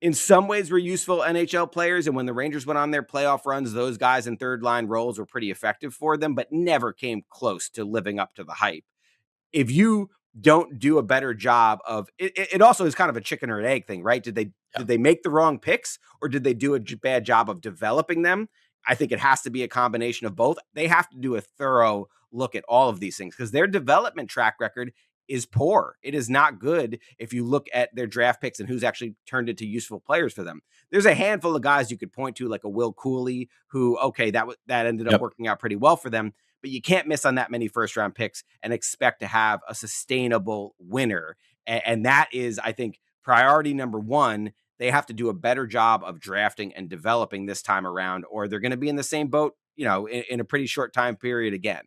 in some ways were useful NHL players. And when the Rangers went on their playoff runs, those guys in third line roles were pretty effective for them, but never came close to living up to the hype. If you don't do a better job of it also is kind of a chicken or an egg thing, right? Did they make the wrong picks, or did they do a bad job of developing them? I think it has to be a combination of both. They have to do a thorough look at all of these things because their development track record is poor. It is not good if you look at their draft picks and who's actually turned into useful players for them. There's a handful of guys you could point to, like a Will Cooley, who, okay, that ended up working out pretty well for them. but you can't miss on that many first round picks and expect to have a sustainable winner. And that is, I think, priority number one. They have to do a better job of drafting and developing this time around, or they're going to be in the same boat, in a pretty short time period again.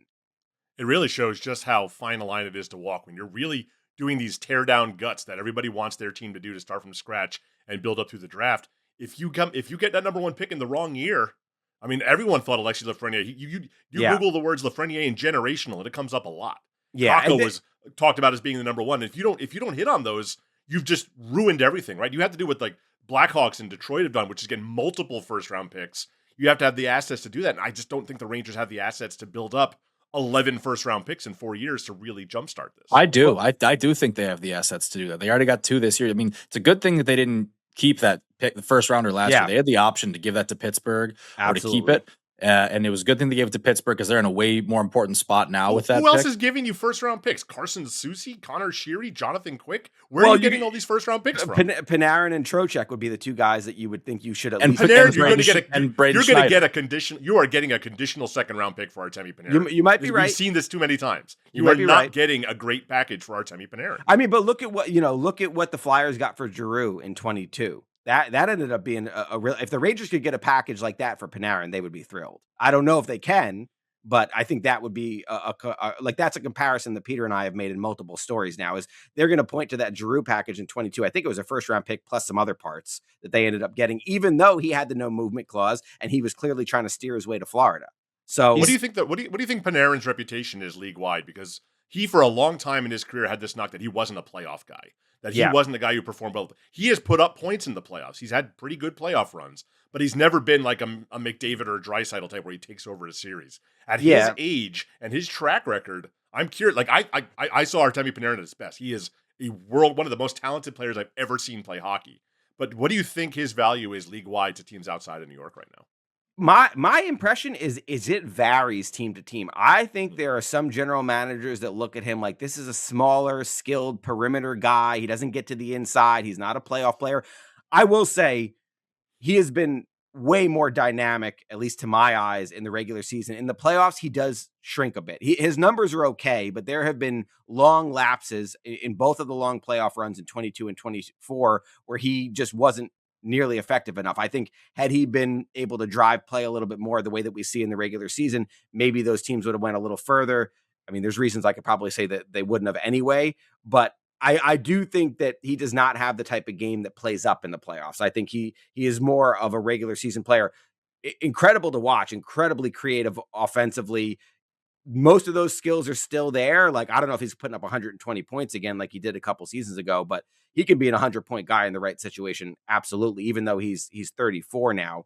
It really shows just how fine a line it is to walk when you're really doing these tear down guts that everybody wants their team to do to start from scratch and build up through the draft. If you get that number one pick in the wrong year, I mean, everyone thought Alexis Lafreniere. You Google the words Lafreniere and generational, and it comes up a lot. Yeah, Kakko was talked about as being the number one. If you don't hit on those, you've just ruined everything, right? You have to do what like Blackhawks and Detroit have done, which is get multiple first round picks. You have to have the assets to do that, and I just don't think the Rangers have the assets to build up 11 first-round picks in 4 years to really jumpstart this. I do. I do think they have the assets to do that. They already got 2 this year. I mean, it's a good thing that they didn't keep that pick, the first rounder last year. They had the option to give that to Pittsburgh or to keep it. And it was a good thing they gave it to Pittsburgh because they're in a way more important spot now with that. Who else is giving you first-round picks? Carson Soucy, Connor Sheary, Jonathan Quick? Where are you getting all these first-round picks from? Panarin and Trocheck would be the 2 guys that you would think you should at least. Panarin, you're going to get a condition. You are getting a conditional second-round pick for Artemi Panarin. You might be right. We've seen this too many times. You are not getting a great package for Artemi Panarin. I mean, but look at what the Flyers got for Giroux in 22. That ended up being a real. If the Rangers could get a package like that for Panarin, they would be thrilled. I don't know if they can, but I think that would be that's a comparison that Peter and I have made in multiple stories now. Is they're going to point to that Giroux package in 22. I think it was a first round pick plus some other parts that they ended up getting, even though he had the no movement clause and he was clearly trying to steer his way to Florida. So what do you think what do you think Panarin's reputation is league wide? Because he, for a long time in his career, had this knock that he wasn't a playoff guy. That he wasn't the guy who performed well. He has put up points in the playoffs. He's had pretty good playoff runs, but he's never been like a McDavid or a Draisaitl type where he takes over a series. At his age and his track record, I'm curious. Like I saw Artemi Panarin at his best. He is one of the most talented players I've ever seen play hockey. But what do you think his value is league wide to teams outside of New York right now? My impression is it varies team to team. I think there are some general managers that look at him like this is a smaller, skilled perimeter guy. He doesn't get to the inside. He's not a playoff player. I will say he has been way more dynamic, at least to my eyes, in the regular season. In the playoffs, he does shrink a bit. His numbers are okay, but there have been long lapses in both of the long playoff runs in 22 and 24 where he just wasn't nearly effective enough. I think had he been able to drive play a little bit more the way that we see in the regular season, maybe those teams would have went a little further. I mean, there's reasons I could probably say that they wouldn't have anyway, but I do think that he does not have the type of game that plays up in the playoffs. I think he is more of a regular season player. Incredible to watch, incredibly creative offensively. Most of those skills are still there. Like, I don't know if he's putting up 120 points again, like he did a couple seasons ago, but he could be an 100-point guy in the right situation. Absolutely. Even though he's 34 now.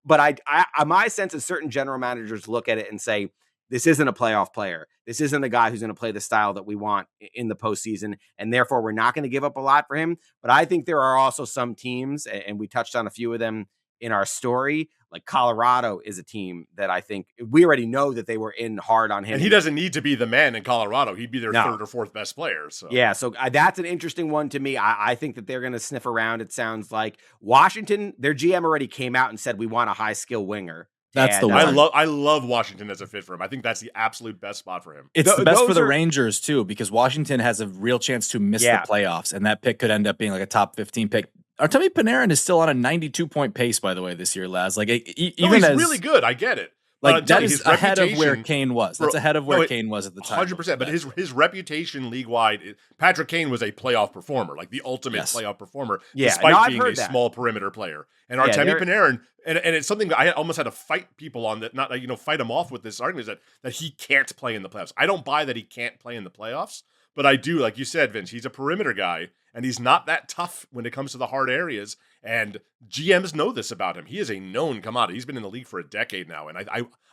But my sense is certain general managers look at it and say, this isn't a playoff player. This isn't a guy who's going to play the style that we want in the postseason. And therefore we're not going to give up a lot for him. But I think there are also some teams, and we touched on a few of them in our story, like Colorado is a team that I think we already know that they were in hard on him. And he doesn't need to be the man in Colorado. He'd be their third or fourth best player. So that's an interesting one to me. I think that they're going to sniff around. It sounds like Washington, their GM already came out and said, we want a high skill winger. That's the one. I love Washington as a fit for him. I think that's the absolute best spot for him. It's the best for the Rangers too, because Washington has a real chance to miss the playoffs, and that pick could end up being like a top 15 pick. Artemi Panarin is still on a 92-point pace, by the way, this year, Laz. Like he's really good. I get it. Like that is ahead of where Kane was. That's ahead of where Kane was at the time. 100%. But his reputation league wide, Patrick Kane was a playoff performer, like the ultimate playoff performer, despite being a small perimeter player. And Artemi Panarin, and it's something that I almost had to fight people on, that not fight him off with this argument, is that he can't play in the playoffs. I don't buy that he can't play in the playoffs, but I do, like you said, Vince. He's a perimeter guy, and he's not that tough when it comes to the hard areas. And GMs know this about him. He is a known commodity. He's been in the league for a decade now, and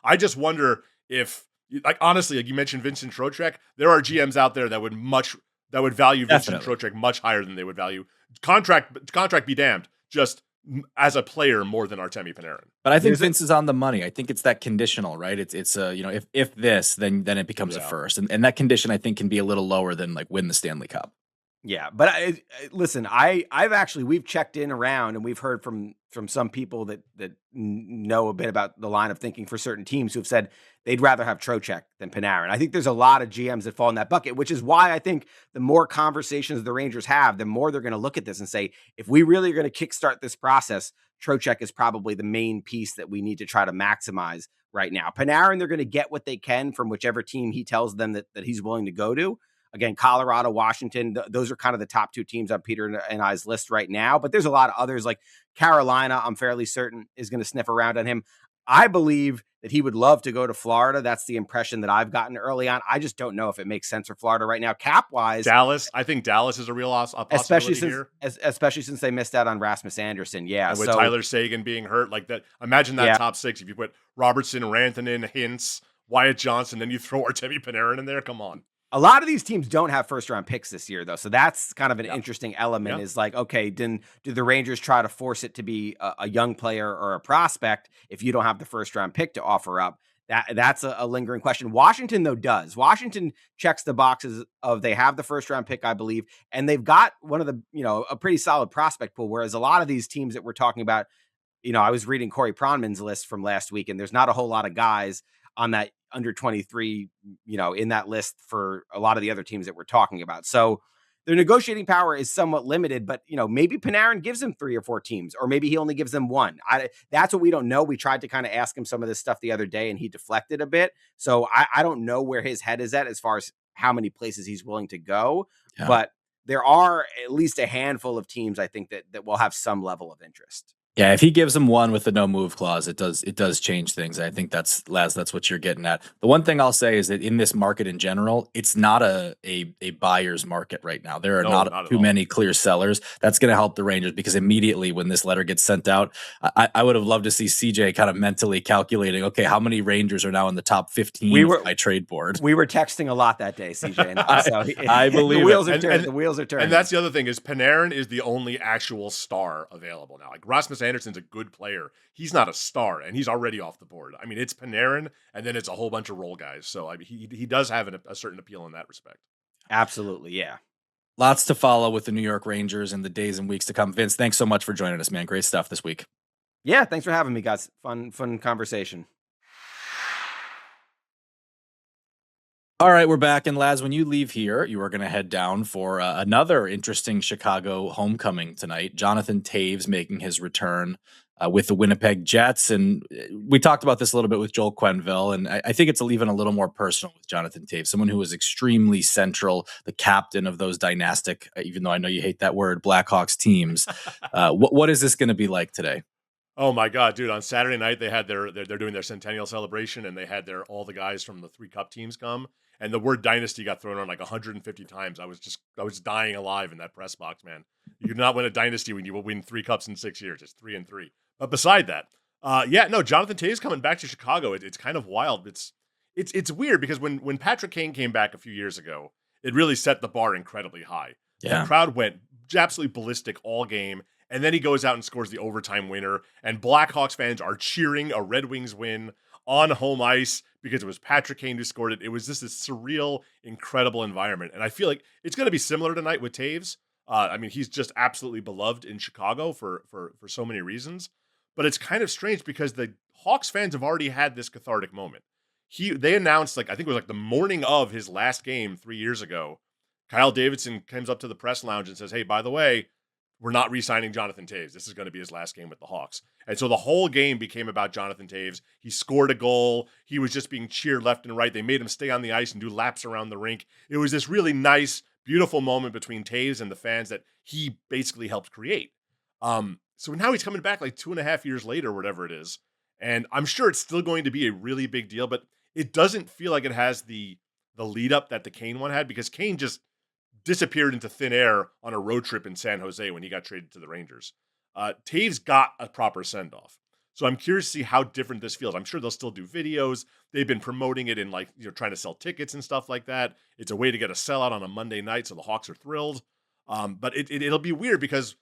I just wonder if, like, honestly, like you mentioned Vincent Trocheck, there are GMs out there that would value Vincent Trocheck much higher than they would value contract be damned, just as a player more than Artemi Panarin. But I think Vince is on the money. I think it's that conditional, right? It's if this, then it becomes a first, and that condition I think can be a little lower than like win the Stanley Cup. Yeah, but listen, we've checked in around and we've heard from some people that know a bit about the line of thinking for certain teams who have said they'd rather have Trocheck than Panarin. I think there's a lot of GMs that fall in that bucket, which is why I think the more conversations the Rangers have, the more they're going to look at this and say, if we really are going to kickstart this process, Trocheck is probably the main piece that we need to try to maximize right now. Panarin, they're going to get what they can from whichever team he tells them that he's willing to go to. Again, Colorado, Washington, those are kind of the top two teams on Peter and I's list right now. But there's a lot of others like Carolina, I'm fairly certain is going to sniff around on him. I believe that he would love to go to Florida. That's the impression that I've gotten early on. I just don't know if it makes sense for Florida right now. Cap-wise. Dallas, I think Dallas is a real possibility here. Especially since they missed out on Rasmus Andersson. Yeah. And with Tyler Seguin being hurt like that, imagine that top six. If you put Robertson, Rantanen, Hintz, Wyatt Johnson, then you throw Artemi Panarin in there. Come on. A lot of these teams don't have first-round picks this year, though, so that's kind of an interesting element. Is like, okay, then do the Rangers try to force it to be a young player or a prospect if you don't have the first-round pick to offer up? That's a lingering question. Washington, though, does. Washington checks the boxes of they have the first-round pick, I believe, and they've got one of the, a pretty solid prospect pool, whereas a lot of these teams that we're talking about, I was reading Corey Pronman's list from last week, and there's not a whole lot of guys on that under 23, in that list for a lot of the other teams that we're talking about. So their negotiating power is somewhat limited, but maybe Panarin gives them 3 or 4 teams, or maybe he only gives them 1. That's what we don't know. We tried to kind of ask him some of this stuff the other day and he deflected a bit. So I don't know where his head is at as far as how many places he's willing to go, but there are at least a handful of teams I think that will have some level of interest. Yeah, if he gives them 1 with the no move clause, it does change things. I think that's what you're getting at. The one thing I'll say is that in this market in general, it's not a buyer's market right now. There are not too many clear sellers. That's going to help the Rangers because immediately when this letter gets sent out, I would have loved to see CJ kind of mentally calculating, okay, how many Rangers are now in the top 15 of my trade board? We were texting a lot that day, CJ. I believe the wheels are turning. The wheels are turning. And that's the other thing is Panarin is the only actual star available now. Like Rasmus Anderson's a good player. He's not a star, and he's already off the board. I mean, it's Panarin, and then it's a whole bunch of role guys. So I mean, he does have a certain appeal in that respect. Absolutely, yeah. Lots to follow with the New York Rangers in the days and weeks to come. Vince, thanks so much for joining us, man. Great stuff this week. Yeah, thanks for having me, guys. Fun conversation. All right, we're back. And Laz, when you leave here, you are going to head down for another interesting Chicago homecoming tonight. Jonathan Toews making his return with the Winnipeg Jets. And we talked about this a little bit with Joel Quenneville. And I think it's even a little more personal with Jonathan Toews, someone who was extremely central, the captain of those dynastic, even though I know you hate that word, Blackhawks teams. What is this going to be like today? Oh my God, dude! On Saturday night, they had they're doing their centennial celebration, and they had all the guys from the 3 Cup teams come, and the word dynasty got thrown on like 150 times. I was dying alive in that press box, man. You do not win a dynasty when you will win 3 Cups in 6 years. It's 3-3. But beside that, Jonathan Toews coming back to Chicago. It's kind of wild. It's weird because when Patrick Kane came back a few years ago, it really set the bar incredibly high. Yeah. The crowd went absolutely ballistic all game. And then he goes out and scores the overtime winner. And Blackhawks fans are cheering a Red Wings win on home ice because it was Patrick Kane who scored it. It was just this surreal, incredible environment. And I feel like it's going to be similar tonight with Toews. I mean, he's just absolutely beloved in Chicago for so many reasons. But it's kind of strange because the Hawks fans have already had this cathartic moment. They announced, I think it was the morning of his last game 3 years ago, Kyle Davidson comes up to the press lounge and says, hey, by the way, we're not re-signing Jonathan Toews. This is going to be his last game with the Hawks. And so the whole game became about Jonathan Toews. He scored a goal. He was just being cheered left and right. They made him stay on the ice and do laps around the rink. It was this really nice, beautiful moment between Toews and the fans that he basically helped create. So now he's coming back 2.5 years later, or whatever it is. And I'm sure it's still going to be a really big deal, but it doesn't feel like it has the lead up that the Kane one had, because Kane just disappeared into thin air on a road trip in San Jose when he got traded to the Rangers. Toews got a proper send-off. So I'm curious to see how different this feels. I'm sure they'll still do videos. They've been promoting it in trying to sell tickets and stuff like that. It's a way to get a sellout on a Monday night, so the Hawks are thrilled. But it'll be weird because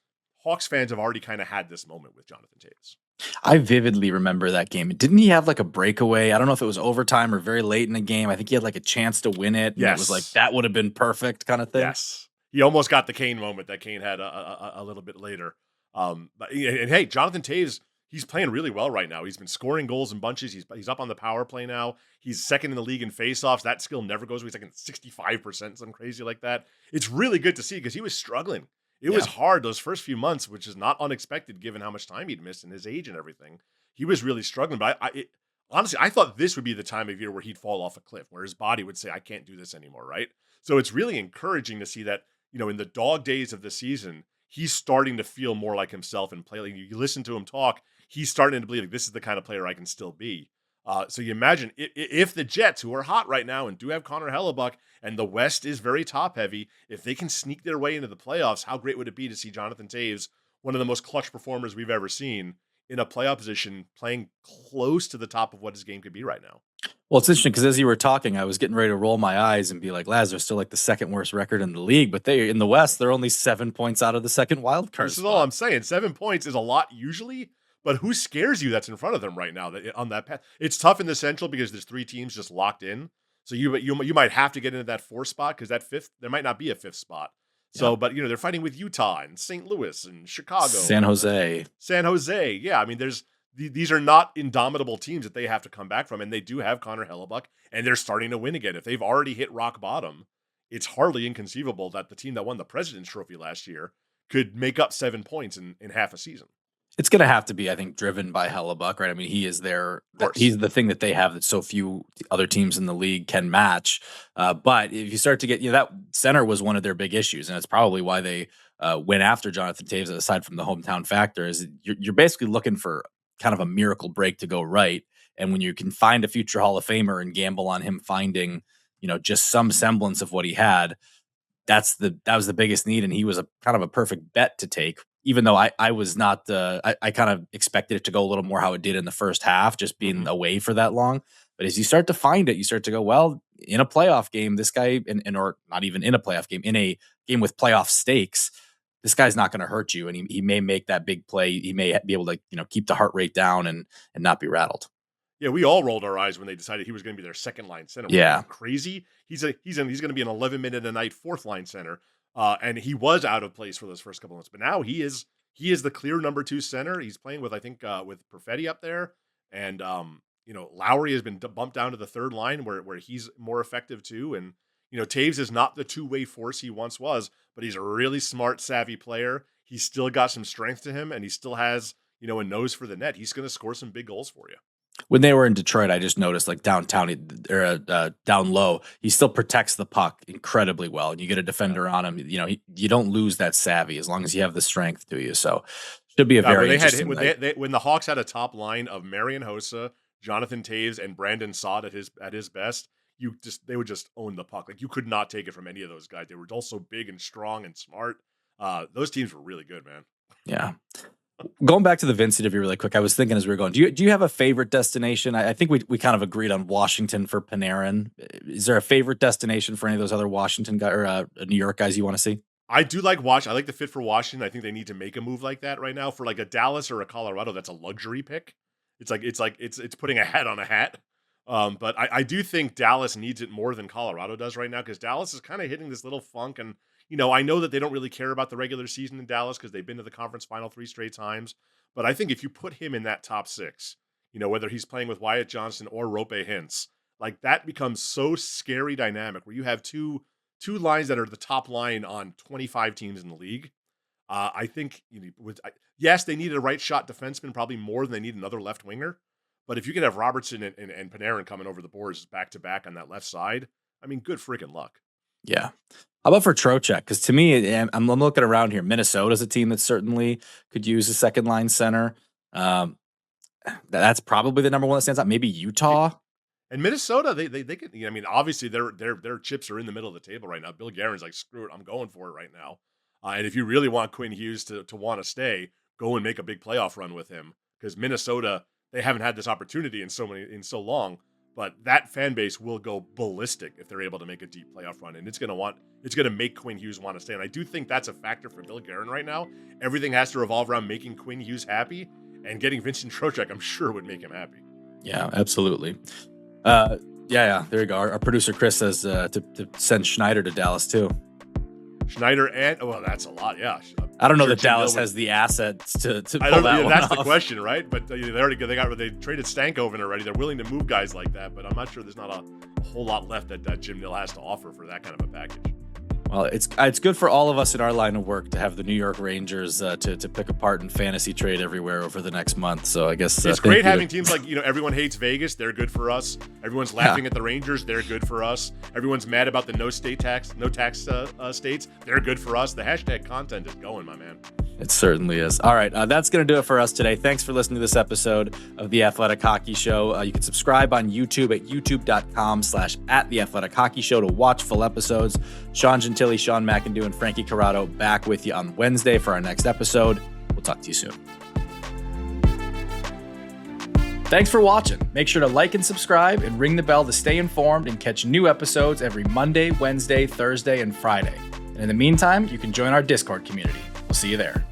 Hawks fans have already kind of had this moment with Jonathan Toews. I vividly remember that game. Didn't he have a breakaway? I don't know if it was overtime or very late in the game. I think he had a chance to win it. Yes. And it was that would have been perfect kind of thing. Yes. He almost got the Kane moment that Kane had a little bit later. But hey, Jonathan Toews, he's playing really well right now. He's been scoring goals in bunches. He's up on the power play now. He's second in the league in faceoffs. That skill never goes away. He's like in 65%, something crazy like that. It's really good to see because he was struggling. It was hard those first few months, which is not unexpected given how much time he'd missed and his age and everything. He was really struggling. But honestly, I thought this would be the time of year where he'd fall off a cliff, where his body would say, I can't do this anymore, right? So it's really encouraging to see that, in the dog days of the season, he's starting to feel more like himself and play. Like you listen to him talk, he's starting to believe like this is the kind of player I can still be. So you imagine if the Jets, who are hot right now and do have Connor Hellebuck, and the West is very top heavy, if they can sneak their way into the playoffs, how great would it be to see Jonathan Toews, one of the most clutch performers we've ever seen, in a playoff position, playing close to the top of what his game could be right now. Well, it's interesting because as you were talking, I was getting ready to roll my eyes and be like, "Laz, they're still like the second worst record in the league, but they in the West, they're only 7 points out of the second wild card." This is all I'm saying. 7 points is a lot usually, but who scares you that's in front of them right now on that path? It's tough in the Central because there's 3 teams just locked in. So you might have to get into that 4th spot because that 5th, there might not be a 5th spot. So, but they're fighting with Utah and St. Louis and Chicago, San Jose. Yeah, I mean, these are not indomitable teams that they have to come back from, and they do have Connor Hellebuck, and they're starting to win again. If they've already hit rock bottom, it's hardly inconceivable that the team that won the President's Trophy last year could make up 7 points in half a season. It's going to have to be, I think, driven by Hellebuck, right? I mean, he is he's the thing that they have that so few other teams in the league can match. But if you start to get, that center was one of their big issues, and it's probably why they went after Jonathan Toews, aside from the hometown factor, is you're basically looking for kind of a miracle break to go right. And when you can find a future Hall of Famer and gamble on him finding, just some semblance of what he had, that was the biggest need. And he was a kind of a perfect bet to take, even though I was not I kind of expected it to go a little more how it did in the first half, just being away for that long. But as you start to find it, you start to go, well, in a playoff game, this guy, or not even in a playoff game, in a game with playoff stakes, this guy's not going to hurt you. And he may make that big play. He may be able to, keep the heart rate down and not be rattled. Yeah, we all rolled our eyes when they decided he was going to be their second line center. Yeah, crazy. He's going to be an 11-minute a night 4th line center, and he was out of place for those first couple of months. But now he is the clear number 2 center. He's playing with with Perfetti up there, and Lowry has been bumped down to the 3rd line where he's more effective too. And Toews is not the two-way force he once was, but he's a really smart, savvy player. He's still got some strength to him, and he still has a nose for the net. He's going to score some big goals for you. When they were in Detroit, I just noticed like downtown or down low, he still protects the puck incredibly well. And you get a defender on him, you don't lose that savvy as long as you have the strength to you. So should be a very interesting night. When the Hawks had a top line of Marian Hossa, Jonathan Toews, and Brandon Saad at his best, they would just own the puck. Like you could not take it from any of those guys. They were also big and strong and smart. Those teams were really good, man. Yeah. Going back to the Vince interview really quick, I was thinking as we were going, do you have a favorite destination? I think we kind of agreed on Washington for Panarin. Is there a favorite destination for any of those other Washington guys or New York guys you want to see? I do like Washington. I like the fit for Washington. I think they need to make a move like that right now. For like a Dallas or a Colorado, that's a luxury pick. It's putting a hat on a hat. But I do think Dallas needs it more than Colorado does right now because Dallas is kind of hitting this little funk. And, I know that they don't really care about the regular season in Dallas because they've been to the conference final 3 straight times. But I think if you put him in that top 6, whether he's playing with Wyatt Johnson or Rope Hintz, like that becomes so scary dynamic where you have two lines that are the top line on 25 teams in the league. I think, yes, they need a right shot defenseman probably more than they need another left winger. But if you could have Robertson and Panarin coming over the boards back to back on that left side, I mean, good freaking luck. Yeah. How about for Trocheck? Because to me, I'm looking around here. Minnesota's a team that certainly could use a second line center. That's probably the number one that stands out. Maybe Utah. And Minnesota, they could. I mean, obviously their chips are in the middle of the table right now. Bill Guerin's like, screw it, I'm going for it right now. And if you really want Quinn Hughes to want to stay, go and make a big playoff run with him because Minnesota, they haven't had this opportunity in so long. But that fan base will go ballistic if they're able to make a deep playoff run, and it's going to make Quinn Hughes want to stay. And I do think that's a factor for Bill Guerin right now. Everything has to revolve around making Quinn Hughes happy, and getting Vincent Trocheck, I'm sure, would make him happy. Yeah, absolutely. Yeah. There you go. Our producer Chris says to send Schneider to Dallas too. Schneider and that's a lot. Yeah, I don't know sure that Dallas has the assets to pull I don't that know. one That's off. the question, right? But they traded Stankoven already. They're willing to move guys like that, but I'm not sure there's not a whole lot left that Jim Nill has to offer for that kind of a package. Well, it's good for all of us in our line of work to have the New York Rangers to pick apart and fantasy trade everywhere over the next month. So I guess it's great having teams like, everyone hates Vegas. They're good for us. Everyone's laughing at the Rangers. They're good for us. Everyone's mad about the no tax states. They're good for us. The hashtag content is going, my man. It certainly is. All right, that's going to do it for us today. Thanks for listening to this episode of The Athletic Hockey Show. You can subscribe on YouTube at youtube.com/@TheAthleticHockeyShow to watch full episodes. Sean Gentili, Sean McIndoe, and Frankie Corrado back with you on Wednesday for our next episode. We'll talk to you soon. Thanks for watching. Make sure to like and subscribe and ring the bell to stay informed and catch new episodes every Monday, Wednesday, Thursday, and Friday. And in the meantime, you can join our Discord community. We'll see you there.